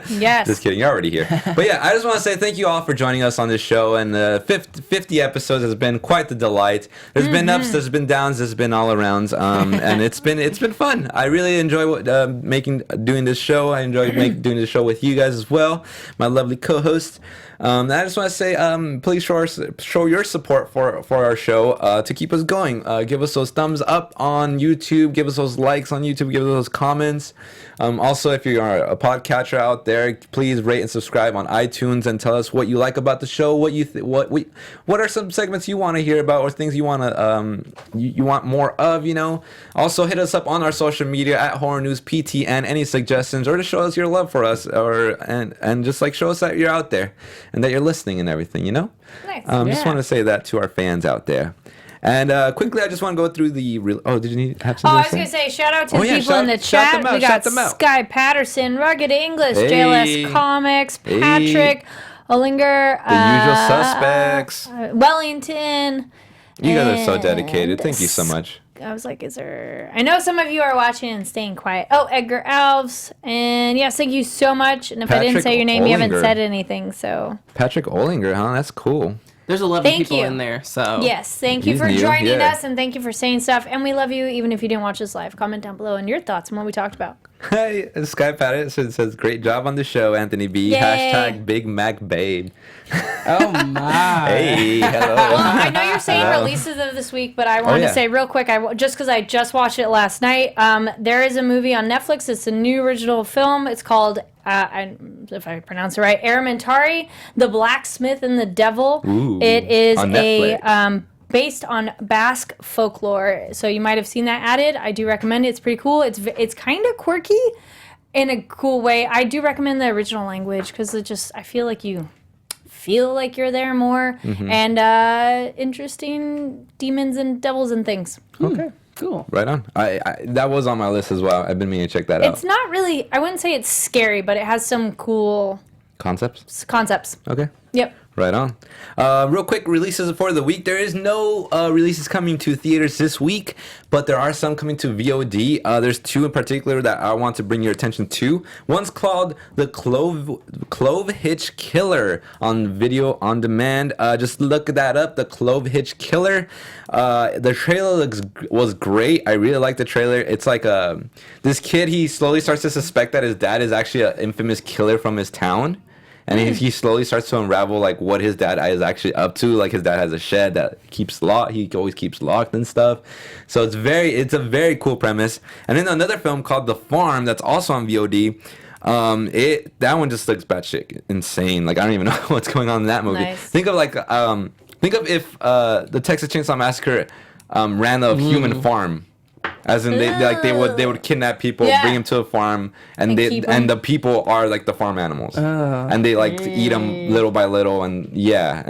yes. Just kidding, you're already here. But yeah, I just want to say thank you all for joining us on this show, and 50 episodes has been quite the delight. There's been ups, there's been downs, there's been all arounds, and it's been fun. I really enjoy doing this show. I enjoy doing this show with you guys as well, my lovely co-host. I just want to say, please show your support for our show to keep us going. Give us those thumbs up on YouTube. Give us those likes on YouTube. Give us those comments. Also, if you are a podcatcher out there, please rate and subscribe on iTunes and tell us what you like about the show. What are some segments you want to hear about, or things you want to you want more of? You know. Also, hit us up on our social media at Horror News PT, and any suggestions, or to show us your love for us, and just like show us that you're out there and that you're listening and everything, you know? Nice. Just want to say that to our fans out there. And quickly, I just want to go through the... did you have something I was to say? going to say, shout out to the yeah, people in the shout chat. them out, We shout got them out. Sky Patterson, Rugged English, Hey. JLS Comics, Hey. Patrick, Olinger, The usual suspects. Wellington. You guys are so dedicated. and Thank you so much. I was like, is there... I know some of you are watching and staying quiet. Oh, Edgar Alves. And yes, thank you so much. And if I didn't Patrick say your name, you haven't Olinger. said anything, so... Patrick Olinger, huh? That's cool. There's 11 Thank people you. in there, so. Yes, thank you He's for new, joining yeah. us, and thank you for saying stuff. And we love you, even if you didn't watch this live. Comment down below on your thoughts on what we talked about. Hey, Sky Patterson says, great job on the show, Anthony B. Yay. Hashtag Big Mac Babe. Oh my. Hey, hello. Well, I know you're saying Hello. releases of this week, but I wanted yeah. to say real quick, just because I just watched it last night, there is a movie on Netflix. It's a new original film. It's called, if I pronounce it right, Aramentari, The Blacksmith and the Devil. Ooh, It is on Netflix. based on Basque folklore. So you might have seen that added. I do recommend it. It's pretty cool. It's kind of quirky in a cool way. I do recommend the original language because I feel like you feel like you're there more, and interesting demons and devils and things. Okay. Cool. Right on. I that was on my list as well. I've been meaning to check that out. It's not really, I wouldn't say it's scary, but it has some cool Concepts? concepts. Okay. Yep. Right on. Real quick releases for the week. There is no releases coming to theaters this week, but there are some coming to VOD. There's two in particular that I want to bring your attention to. One's called The Clovehitch Killer on video on demand. Just look that up, The Clovehitch Killer. The trailer was great. I really like the trailer. It's like this kid, he slowly starts to suspect that his dad is actually an infamous killer from his town. and he slowly starts to unravel like what his dad is actually up to. Like his dad has a shed that keeps locked. He always keeps locked and stuff. So it's a very cool premise. And then another film called The Farm that's also on VOD. That one just looks batshit insane. Like I don't even know what's going on in that movie. Nice. Think of if the Texas Chainsaw Massacre ran a human farm. As in they would kidnap people, bring them to a farm, and the people are like the farm animals, and they like to eat them little by little, and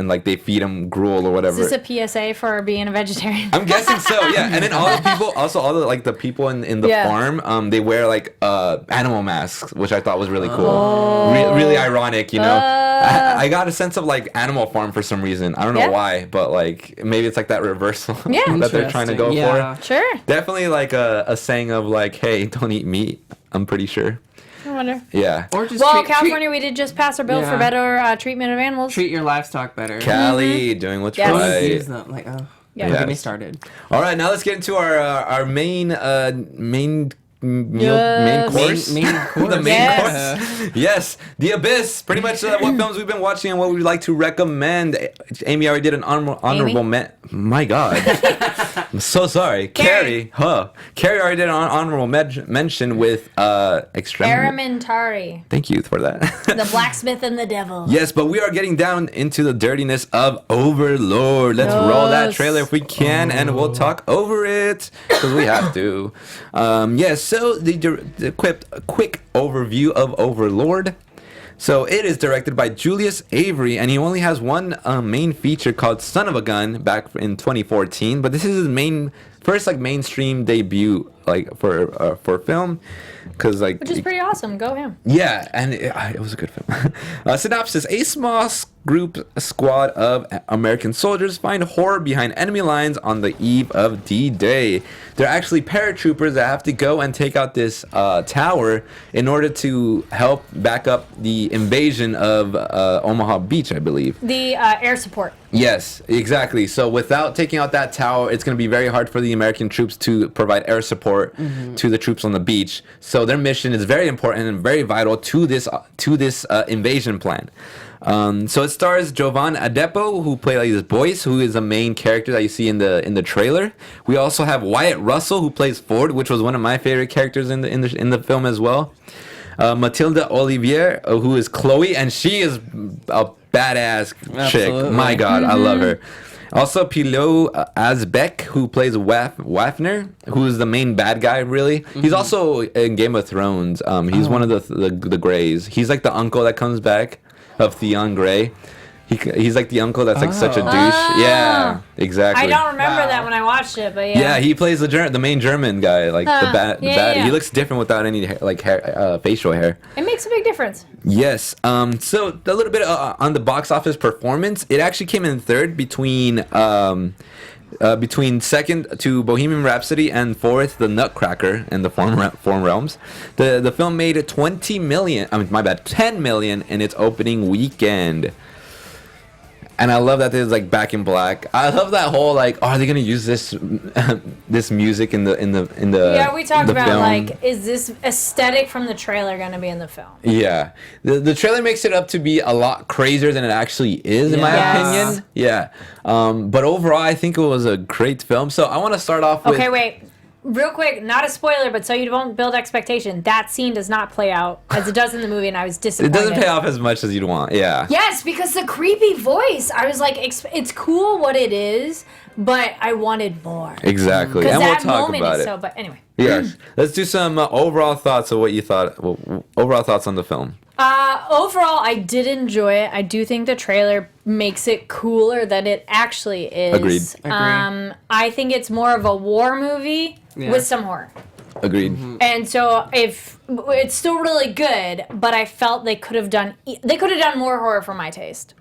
like they feed them gruel or whatever. Is this a PSA for being a vegetarian? I'm guessing so, yeah. And then all the people in the farm, they wear like animal masks, which I thought was really cool, really ironic, you know. I got a sense of like Animal Farm for some reason. I don't know why, but like maybe it's like that reversal that they're trying to go for. Sure. Definitely like a saying of like, hey, don't eat meat. I'm pretty sure. I wonder. Yeah. Or just California, we did just pass our bill for better treatment of animals. treat your livestock better. Cali doing what's Yes. right. Use them, like, don't Yes. get me started. All right, now let's get into our main course. Main course. The main course. Yes, The Abyss. Pretty much what films we've been watching and what we'd like to recommend. Amy already did an honorable my God. I'm so sorry. Carrie already did an honorable mention with Aramentari. Thank you for that. The blacksmith and the devil. Yes, but we are getting down into the dirtiness of Overlord. Let's roll that trailer if we can, and we'll talk over it because we have to. So the quick overview of Overlord. So it is directed by Julius Avery, and he only has one main feature called Son of a Gun back in 2014. But this is his first like mainstream debut like for film, because like which is pretty awesome. Go him. Yeah, and it was a good film. Synopsis: a small squad of American soldiers find horror behind enemy lines on the eve of D-Day. They're actually paratroopers that have to go and take out this tower in order to help back up the invasion of Omaha Beach, I believe. The air support. Yes, exactly. So without taking out that tower, it's going to be very hard for the American troops to provide air support to the troops on the beach. So their mission is very important and very vital to this invasion plan. So it stars Jovan Adepo, who plays like Boyce, who is the main character that you see in the trailer. We also have Wyatt Russell, who plays Ford, which was one of my favorite characters in the film as well. Matilda Olivier, who is Chloe, and she is a badass chick. My God, I love her. Also, Pilou Asbeck, who plays Wafner, who is the main bad guy, really. He's also in Game of Thrones. He's one of the Greys. He's like the uncle that comes back of Theon Grey. He's like the uncle that's like such a douche. Yeah, exactly. I don't remember that when I watched it, but yeah. Yeah, he plays the main German guy, like the bad. Yeah. He looks different without any facial hair. It makes a big difference. Yes. So a little bit on the box office performance. It actually came in third between second to Bohemian Rhapsody and fourth The Nutcracker and the Foreign Realms. The film made 10 million in its opening weekend. And I love that it's like Back in Black. I love that whole like, are they gonna use this music in the Yeah, we talked about film? like, is this aesthetic from the trailer gonna be in the film? Yeah, the trailer makes it up to be a lot crazier than it actually is, in my opinion. Yeah, but overall, I think it was a great film. So I want to start off with. Okay, wait. Real quick, not a spoiler, but so you don't build expectation. That scene does not play out as it does in the movie, and I was It disappointed. doesn't pay off as much as you'd want. Yeah. Yes, because the creepy voice. I was like, it's cool what it is, but I wanted more. Exactly, Because and we'll that talk moment about is it. so. But anyway. Yes. Let's do some overall thoughts of what you thought. Overall thoughts on the film. Overall, I did enjoy it. I do think the trailer makes it cooler than it actually is. Agreed. I think it's more of a war movie with some horror. Agreed. And so if it's still really good, but I felt they could have done more horror for my taste.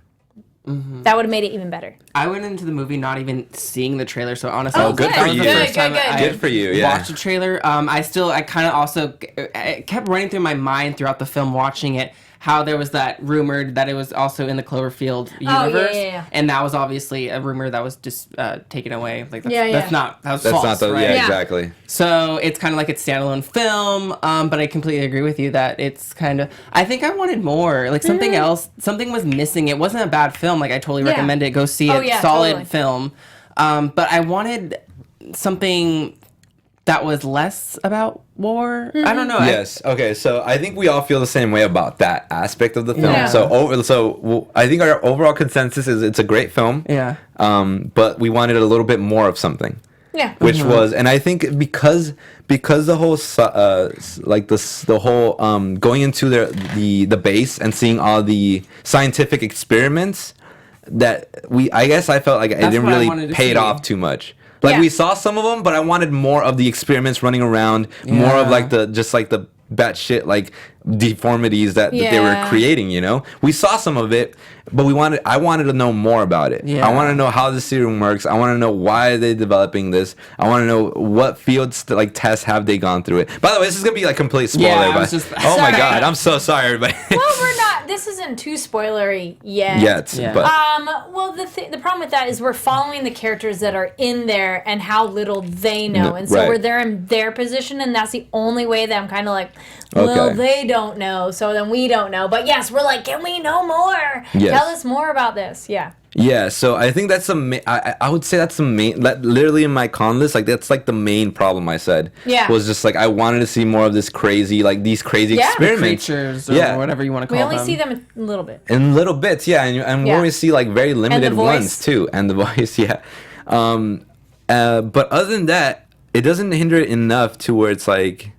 That would have made it even better. I went into the movie not even seeing the trailer, so honestly, good for you. Good for you, yeah. Watched the trailer. I kind of also it kept running through my mind throughout the film watching it how there was that rumored that it was also in the Cloverfield universe, yeah. and that was obviously a rumor that was just taken away. Like that's, that was That's false, not the right? yeah, exactly. So it's kind of like it's standalone film, but I completely agree with you that it's kind of. I think I wanted more, like something else. Something was missing. It wasn't a bad film. Like I totally recommend it. Go see it. Solid film. But I wanted something that was less about war. I don't know. Yes. Okay. So I think we all feel the same way about that aspect of the film. Yeah. So I think our overall consensus is it's a great film. Yeah. But we wanted a little bit more of something. Yeah. Which was, and I think because the whole the whole going into the base and seeing all the scientific experiments that I guess I felt like it didn't really pay it off too much. Like we saw some of them, but I wanted more of the experiments running around, more of like the batshit like deformities that they were creating. You know, we saw some of it, but I wanted to know more about it. I want to know how the serum works. I want to know why they're developing this. I want to know what fields tests have they gone through it. By the way, this is gonna be like complete spoiler. Oh my god, I'm so sorry, everybody. Well, we're not. This isn't too spoilery yet. But well, the problem with that is we're following the characters that are in there and how little they know, and so we're there in their position, and that's the only way that I'm kind of like, well, they don't know, so then we don't know. But yes, we're like, can we know more? Yes. Tell us more about this. Yeah, so I think that's I would say that's the main, literally in my con list, like that's like the main problem I said. Yeah. Was just like I wanted to see more of this crazy, like these crazy experiments. Creatures or whatever you want to call them. We only see them a little bit. In little bits, and we always see like very limited ones too, and the voice, but other than that, it doesn't hinder it enough to where it's like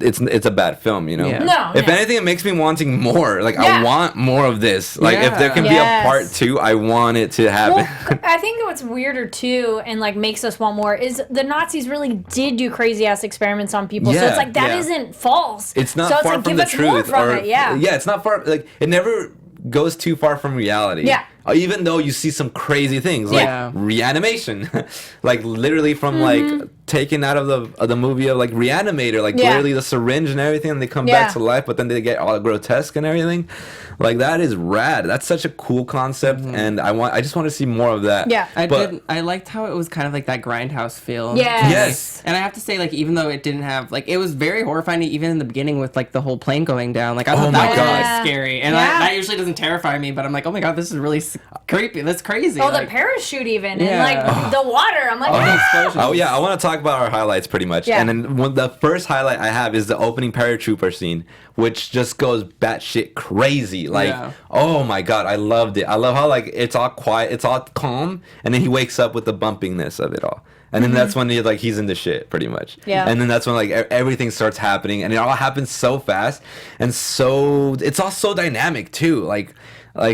it's a bad film, you know. Yeah. No. If anything, it makes me wanting more. Like I want more of this. Like if there can be a part 2, I want it to happen. Well, I think what's weirder too, and like makes us want more, is the Nazis really did do crazy ass experiments on people. So it's like that isn't false. It's not so far like, from the truth. It's not far. Like it never goes too far from reality. Yeah. Even though you see some crazy things like reanimation, like literally from like taken out of the movie of like Reanimator, like literally the syringe and everything, and they come back to life, but then they get all grotesque and everything. Like that is rad. That's such a cool concept, and I just want to see more of that. Yeah, I liked how it was kind of like that Grindhouse feel. Yes. And I have to say, like, even though it didn't have like, it was very horrifying even in the beginning with like the whole plane going down. Like I thought that was really scary, and that usually doesn't terrify me, but I'm like, oh my god, this is really creepy. That's crazy. Oh, the parachute even, and like the water. I'm like, I want to talk about our highlights pretty much. Yeah. And then the first highlight I have is the opening paratrooper scene, which just goes batshit crazy. Like, oh my god, I loved it. I love how like it's all quiet, it's all calm, and then he wakes up with the bumpingness of it all. And then that's when he's in the shit, pretty much. Yeah. And then that's when like everything starts happening, and it all happens so fast, and so it's all so dynamic too. Like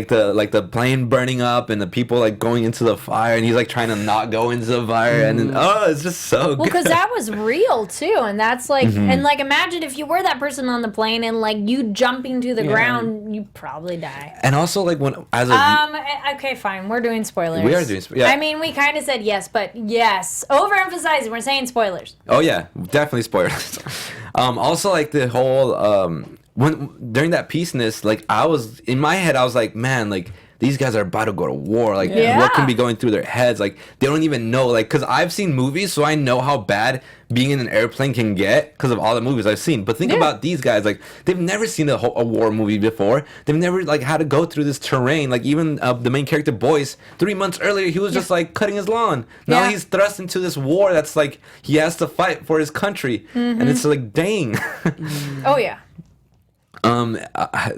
the plane burning up and the people like going into the fire, and he's like trying to not go into the fire, and then it's just so good. Well, because that was real too, and that's like, and like imagine if you were that person on the plane and like you jumping to the ground, you probably die. And also like Okay, fine, we're doing spoilers. We are doing spoilers. I mean, we kind of said yes, but yes, overemphasizing. We're saying spoilers. Oh yeah, definitely spoilers. Also like the whole during that peaceness, like I was in my head, I was like, man, like these guys are about to go to war. Like what can be going through their heads? Like they don't even know. Like because I've seen movies, so I know how bad being in an airplane can get because of all the movies I've seen. But think about these guys. Like they've never seen a war movie before. They've never like had to go through this terrain. Like even the main character Boyce, 3 months earlier, he was just like cutting his lawn. Now he's thrust into this war that's like he has to fight for his country, and it's like dang. Oh yeah.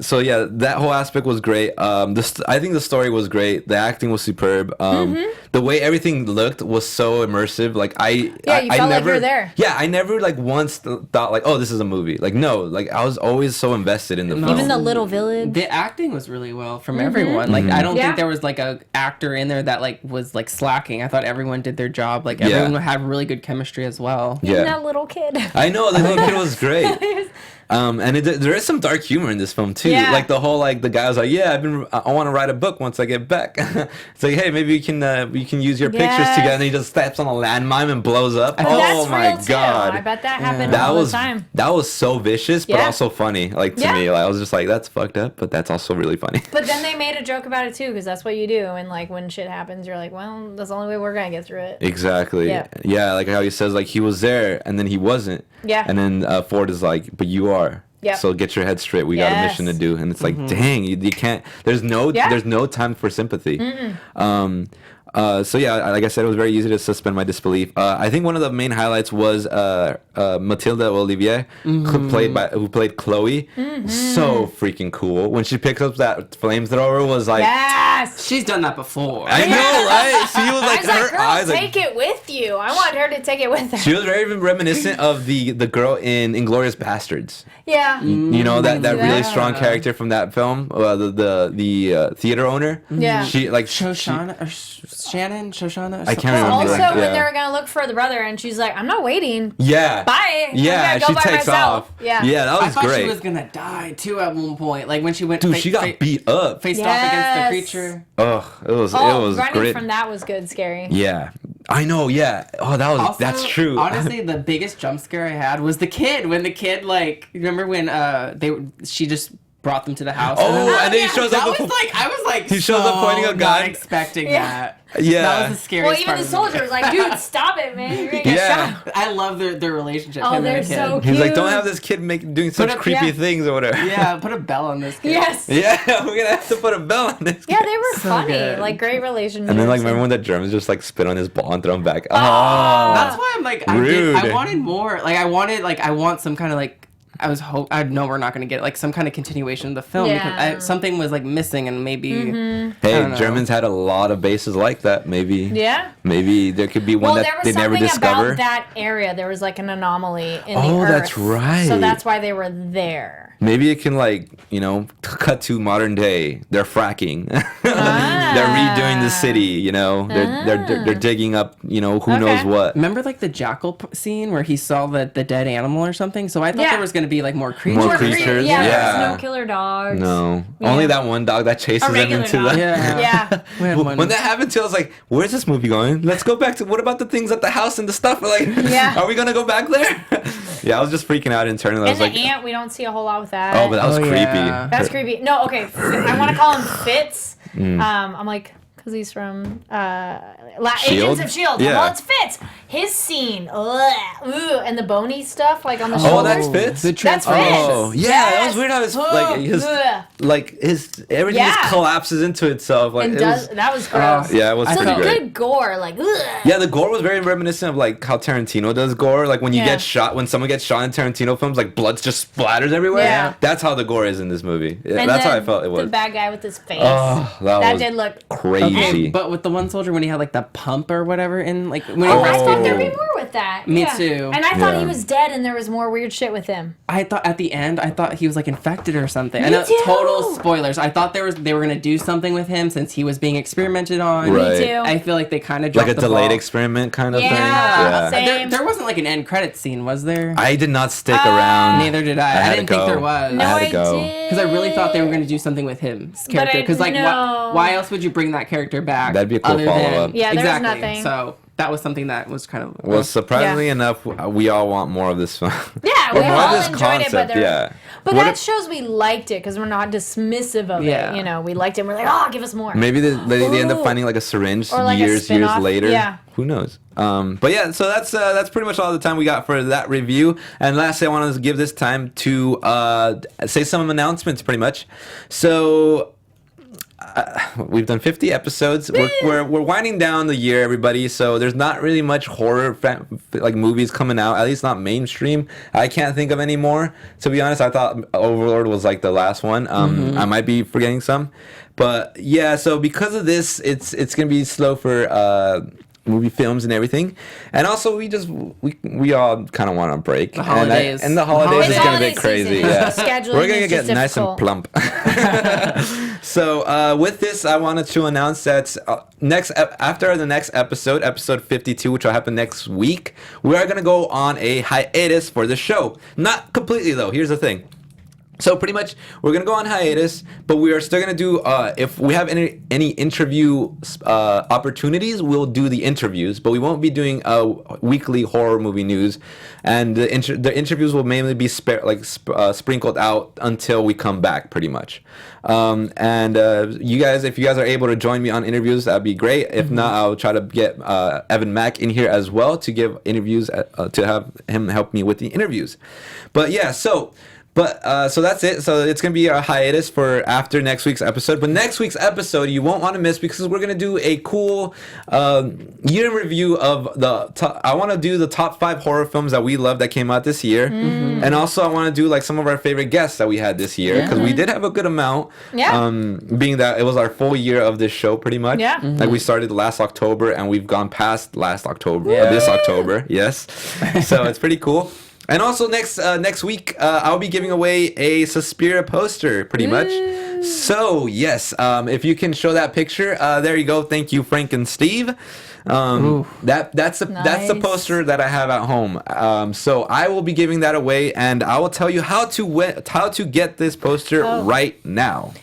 So yeah, that whole aspect was great. I think the story was great. The acting was superb. The way everything looked was so immersive. Like you felt never, like you were there. Yeah, I never like once thought like, oh, this is a movie. Like no, like I was always so invested in the film. Even the little village. The acting was really well from everyone. Like I don't think there was like a actor in there that like was like slacking. I thought everyone did their job. Like everyone had really good chemistry as well. Yeah, even that little kid. I know the little kid was great. And there is some dark humor in this film too. Yeah. Like the whole like the guy was like, yeah, I want to write a book once I get back. It's like, hey, maybe we can can use your pictures Yes. together, and he just steps on a landmine and blows up. That's Oh my real, too. god. I bet that happened That all was the time. that was so vicious, but Yeah. also funny. Like to Yeah. me, like I was just like, that's fucked up, but that's also really funny. But then they made a joke about it too, because that's what you do. And like when shit happens, you're like, well, that's the only way we're gonna get through it. Exactly. Yeah. Yeah, like how he says like he was there and then he wasn't. Yeah. And then Ford is like, but you are. Yep. So get your head straight. We got a mission to Yes. do, and it's like, dang, you can't. There's no time for sympathy. So yeah, like I said, it was very easy to suspend my disbelief. I think one of the main highlights was Mathilde Olivier, who played Chloe. So freaking cool. When she picks up that flamethrower, was like, Yes. She's done that before. I know, right? She was I like, was like, her girl, eyes, like, take it with you. I want her to take it with her. she was very reminiscent of the girl in Inglourious Bastards. Yeah. You know that really Yeah. strong character from that film, the theater owner. Yeah. She like Shoshana or Shannon? Shoshana? Or I can't remember. Also, Yeah. when they were gonna look for the brother, and she's like, "I'm not waiting. Yeah. Bye. Yeah, I'm gonna go she by takes myself." off. Yeah. Yeah, that I was thought great. she was gonna die too at one point. Like when she went. Dude, she got beat up. Faced off against the Yes. creature. Ugh, it was running great. from that was good, scary. Yeah, I know. Yeah. Oh, Also, that's true. Honestly, the biggest jump scare I had was the kid. When the kid, like, remember when she just brought them to the house? Oh, and then he shows that up. was like, I was like, He shows up pointing a not gun. expecting Yeah. that. Yeah. That was the scariest Well, even part the of soldier was like, "Dude, stop it, man! You're gonna get Yeah. shot." I love their relationship. Oh, him and they're the kid. so He's like, cute. don't have this kid doing such But, creepy yeah. things or whatever. Yeah, put a bell on this kid. Yes. Yeah, we're gonna have to put a bell on this. Yeah, they were funny. good. Like great relationships. And then like remember when the Germans just like spit on his ball and throw him back? Oh, That's why I'm like, Rude. I wanted more. Like, I want some kind of like. I know we're not going to get like some kind of continuation of the film Yeah. because something was like missing and maybe. I hey, don't know. Germans had a lot of bases like that. Maybe. Yeah. Maybe there could be one Well, there that was they never something discover. about that area. There was like an anomaly in the Oh, earth. that's right. So that's why they were there. Maybe it can like cut to modern day. They're fracking. They're redoing the city. They're digging up. Who knows what. Remember like the jackal scene where he saw the dead animal or something? So I thought Yeah. there was going to be like more creatures. More creatures? Yeah, Yeah. there's no killer dogs. No, Yeah. only that one dog that chases A them regular into dog. the. Yeah. Yeah. We had one- When that happened to, I was like, "Where's this movie going? Let's go back to. What about the things at the house and the stuff? Like, Yeah. are we gonna go back there?" Yeah, I was just freaking out internally. I And was the like, ant, we don't see a whole lot with that. "Oh, but that was Oh, creepy." yeah. That's creepy. No, okay. I want to call him Fitz. I'm like, because he's from Agents of S.H.I.E.L.D. Yeah. Well, it's Fitz. His scene. And the bony stuff, like on the Oh, shoulders. that's Fitz. The That's trans- Fitz. Oh, yeah, that was weird how his everything Yeah. just collapses into itself. Like And it was, that was gross. yeah, it was I So pretty the great. good gore, like, Yeah, the gore was very reminiscent of like how Tarantino does gore. Like when you Yeah. get shot, when someone gets shot in Tarantino films, like blood just splatters everywhere. Yeah. That's how the gore is in this movie. Yeah, and that's how then I felt it was. The bad guy with his face. Oh, that was did look crazy. But with the one soldier when he had like the pump or whatever in like when Oh, he I first thought came there'd in, be more with that. Me Yeah. too. And I thought Yeah. he was dead and there was more weird shit with him. I thought at the end I thought he was like infected or something. Me I know too. total spoilers. I thought they were gonna do something with him since he was being experimented on. Right. Me too. I feel like they kind of Like a delayed experiment kind of thing. Yeah. Same. There wasn't like an end credit scene, was there? I did not stick around. Neither did I. I had to didn't think go. there was. no, I had to I go. did. Because I really thought they were going to do something with his character. I- Because like, no. why else would you bring that character back? That'd be a cool other than- follow-up. Yeah, there's exactly. nothing. So that was something that was kind of. Well, surprisingly Yeah. enough, we all want more of this film. Yeah, Or we more all of this enjoyed it, but concept, yeah. But What that if- shows we liked it because we're not dismissive of Yeah. it. You know, we liked it. And we're like, oh, give us more. Maybe they end up Ooh. finding like a syringe Or like a years spin-off. later. Yeah. Who knows? But yeah, so that's pretty much all the time we got for that review. And lastly, I want to give this time to say some announcements, pretty much. So. We've done 50 episodes. We're winding down the year, everybody. So there's not really much horror like movies coming out. At least not mainstream. I can't think of any more. To be honest, I thought Overlord was like the last one. I might be forgetting some, but yeah. So because of this, it's gonna be slow for movie films and everything, and also we all kind of want a break. The holidays. And the holidays It's is gonna holiday get crazy. season. Yeah, Scheduling we're gonna is get just nice and difficult. plump. So with this, I wanted to announce that after the next episode, episode 52, which will happen next week, we are gonna go on a hiatus for the show. Not completely though. Here's the thing. So pretty much, we're gonna go on hiatus, but we are still gonna do. If we have any interview opportunities, we'll do the interviews. But we won't be doing weekly horror movie news, and the interviews will mainly be sprinkled out until we come back, pretty much. You guys, if you guys are able to join me on interviews, that'd be great. If not, I'll try to get Evan Mack in here as well to give interviews to have him help me with the interviews. But yeah, so that's it. So it's going to be a hiatus for after next week's episode. But next week's episode, you won't want to miss because we're going to do a cool year review of I want to do the top 5 horror films that we love that came out this year. And also I want to do like some of our favorite guests that we had this year because we did have a good amount. Yeah. Being that it was our full year of this show pretty much. Yeah. Like we started last October and we've gone past last October, this October. Yes. So it's pretty cool. And also next week, I'll be giving away a Suspiria poster, pretty much. So yes, if you can show that picture, there you go. Thank you, Frank and Steve. That's the poster that I have at home. So I will be giving that away, and I will tell you how to get this poster right now.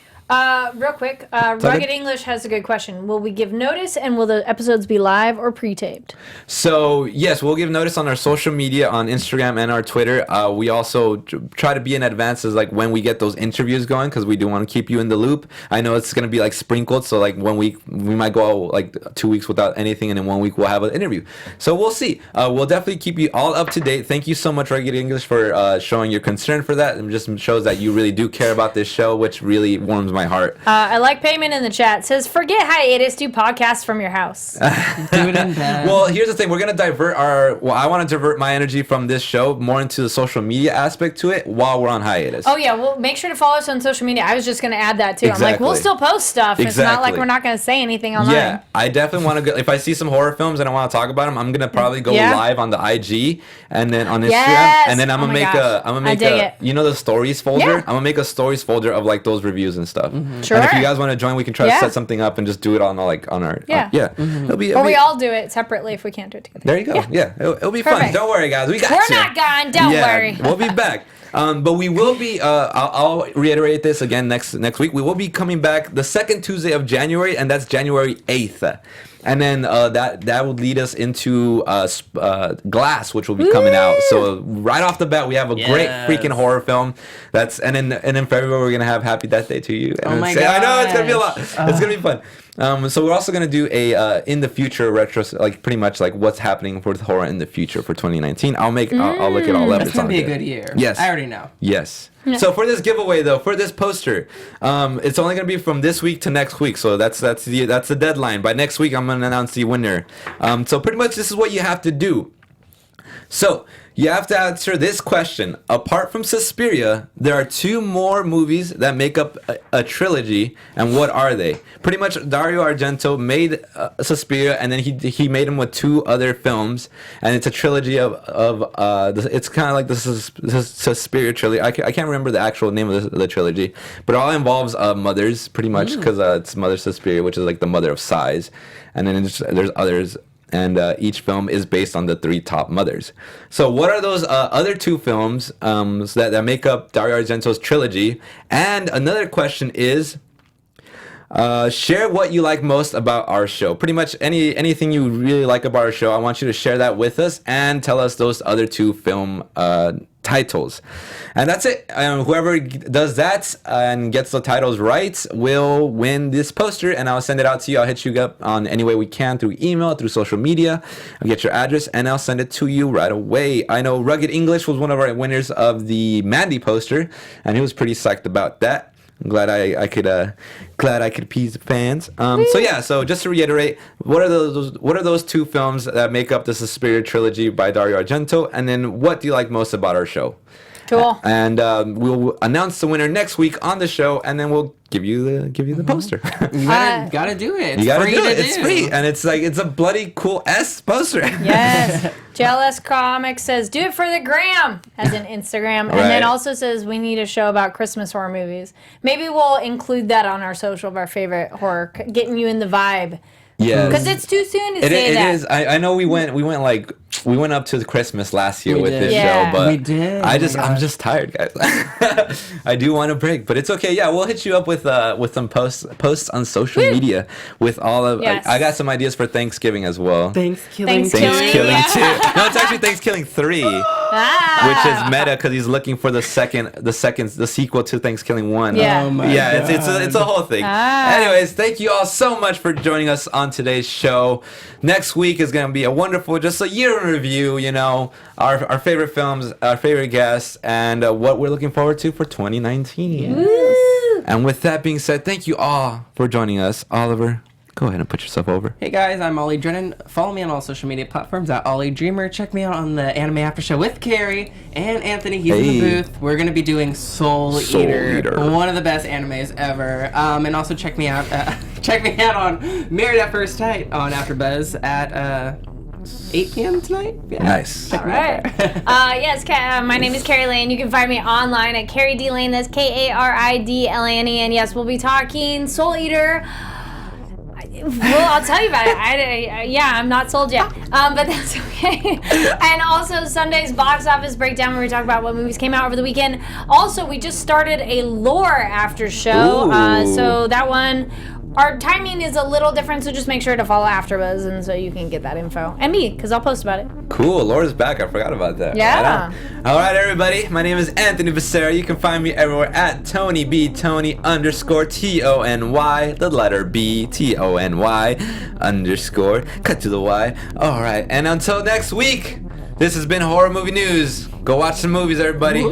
Real quick, Rugged English has a good question. Will we give notice, and will the episodes be live or pre-taped? So, yes, we'll give notice on our social media, on Instagram and our Twitter. We also try to be in advance as, like, when we get those interviews going, because we do want to keep you in the loop. I know it's going to be, like, sprinkled, so, like, 1 week, we might go, like, 2 weeks without anything, and in 1 week we'll have an interview. So, we'll see. We'll definitely keep you all up to date. Thank you so much, Rugged English, for showing your concern for that. It just shows that you really do care about this show, which really warms my heart. I like Payment in the chat. Says, forget hiatus, do podcasts from your house. Do it in bed. Well, here's the thing. We're going to I want to divert my energy from this show more into the social media aspect to it while we're on hiatus. Oh, yeah. Well, make sure to follow us on social media. I was just going to add that, too. Exactly. I'm like, we'll still post stuff. Exactly. It's not like we're not going to say anything online. Yeah, I definitely want to go. If I see some horror films and I want to talk about them, I'm going to probably go live on the IG and then on Instagram. Yes! And then I'm going to make a, you know, the stories folder? Yeah. I'm going to make a stories folder of, like, those reviews and stuff. Sure. And if you guys want to join, we can try to set something up and just do it on our We all do it separately if we can't do it together. There you go. Yeah, it'll be fun. Don't worry, guys. We're not gone. Don't worry. We'll be back. But we will be. I'll reiterate this again next week. We will be coming back the second Tuesday of January, and that's January 8th. And then that would lead us into Glass, which will be coming out. So right off the bat, we have a great freaking horror film. And in February we're gonna have Happy Death Day to You. Oh my god! I know it's gonna be a lot. It's gonna be fun. So we're also gonna do a in the future retro, like pretty much like what's happening with horror in the future for 2019. I'll look it all up. It's gonna be a good year. Yes, I already know. Yes. So for this giveaway though, for this poster, it's only gonna be from this week to next week. So that's the deadline. By next week, I'm gonna announce the winner. So pretty much this is what you have to do. So you have to answer this question. Apart from Suspiria, there are 2 more movies that make up a trilogy, and what are they? Pretty much Dario Argento made Suspiria, and then he made them with 2 other films, and it's a trilogy of it's kind of like the Suspiria trilogy. I can't remember the actual name of the trilogy, but it all involves mothers, pretty much, because it's Mother Suspiria, which is like the mother of sighs, and then there's others. And each film is based on the 3 top mothers. So what are those other 2 films that make up Dario Argento's trilogy? And another question is, share what you like most about our show. Pretty much anything you really like about our show, I want you to share that with us and tell us those other 2 film titles. And that's it. Whoever does that and gets the titles right will win this poster, and I'll send it out to you. I'll hit you up on any way we can, through email, through social media. I'll get your address and I'll send it to you right away. I know Rugged English was one of our winners of the Mandy poster, and he was pretty psyched about that. I'm glad I could appease the fans. So just to reiterate, what are those 2 films that make up the Suspiria trilogy by Dario Argento, and then what do you like most about our show? Cool. And we'll announce the winner next week on the show, and then we'll give you the poster. You gotta do it. You gotta do it. It's free, and it's a bloody cool poster. Yes. JLS Comics says, do it for the gram, as in Instagram. And then also says, we need a show about Christmas horror movies. Maybe we'll include that on our social of our favorite horror, getting you in the vibe. Yeah. Because it's too soon to say that. It is. I know we went like we went up to the Christmas last year We with did. this Yeah. show, but We did. I Oh just my I'm gosh. just tired, guys. I do want a break, but it's okay. Yeah, we'll hit you up with some posts on social media with all of. Yes. I got some ideas for Thanksgiving as well. Thanksgiving. Thanksgiving. Thanksgiving Yeah. 2. No, it's actually Thanksgiving 3, which is meta because he's looking for the sequel to Thanksgiving 1. Yeah. Oh my Yeah, God. it's a whole thing. Anyways, thank you all so much for joining us on today's show. Next week is going to be a wonderful, just a year in review, you know, our favorite films, our favorite guests, and what we're looking forward to for 2019. And with that being said, thank you all for joining us. Oliver, go ahead and put yourself over. Hey guys, I'm Ollie Drennan. Follow me on all social media platforms at Ollie Dreamer. Check me out on the Anime After Show with Carrie and Anthony. He's in the Hey. booth. We're going to be doing Soul Eater, one of the best animes ever. And also check me out on Married at First Sight on AfterBuzz at 8 p.m. tonight. Yeah. Nice. All right. Yes, my name is Carrie Lane. You can find me online at Carrie D Lane. That's KARIDLANE. And yes, we'll be talking Soul Eater. Well, I'll tell you about it. I'm not sold yet, but that's okay. And also Sunday's box office breakdown, where we talk about what movies came out over the weekend. Also, we just started a lore after show, Ooh. so that one, our timing is a little different. So just make sure to follow AfterBuzz, and so you can get that info, and me, because I'll post about it. Cool. Laura's back. I forgot about that. Yeah. Right on. All right, everybody. My name is Anthony Becerra. You can find me everywhere at Tony B Tony _TONY, the letter B TONY _ cut to the Y. All right. And until next week, this has been Horror Movie News. Go watch some movies, everybody.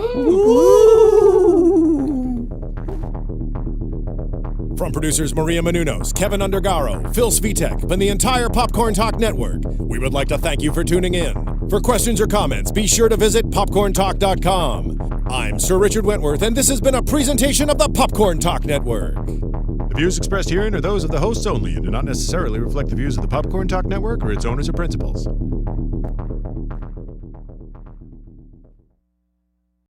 From producers Maria Menounos, Kevin Undergaro, Phil Svitek, and the entire Popcorn Talk Network, we would like to thank you for tuning in. For questions or comments, be sure to visit popcorntalk.com. I'm Sir Richard Wentworth, and this has been a presentation of the Popcorn Talk Network. The views expressed herein are those of the hosts only and do not necessarily reflect the views of the Popcorn Talk Network or its owners or principals.